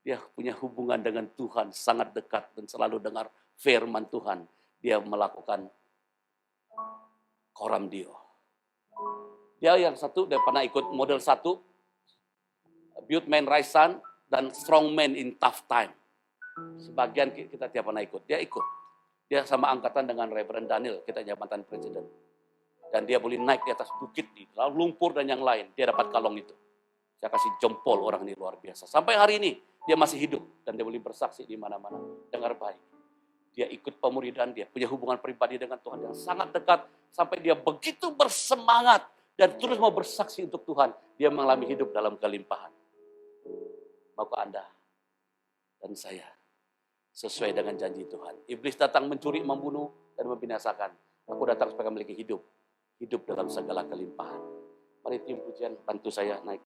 Speaker 1: Dia punya hubungan dengan Tuhan sangat dekat dan selalu dengar firman Tuhan. Dia melakukan koram dio. Dia yang satu, dia pernah ikut model satu, Build Man Rise Sun, dan Strong Man in Tough Time. Sebagian kita tiap pernah ikut. Dia ikut. Dia sama angkatan dengan Reverend Daniel, kita jabatan presiden. Dan dia boleh naik di atas bukit, di lumpur dan yang lain. Dia dapat kalung itu. Saya kasih jempol orang ini luar biasa. Sampai hari ini, dia masih hidup. Dan dia boleh bersaksi di mana-mana. Dengar baik. Dia ikut pemuridan, dia punya hubungan pribadi dengan Tuhan yang sangat dekat. Sampai dia begitu bersemangat dan terus mau bersaksi untuk Tuhan. Dia mengalami hidup dalam kelimpahan. Maukah Anda dan saya sesuai dengan janji Tuhan? Iblis datang mencuri, membunuh, dan membinasakan. Aku datang supaya memiliki hidup. Hidup dalam segala kelimpahan. Mari tim pujian bantu saya naik.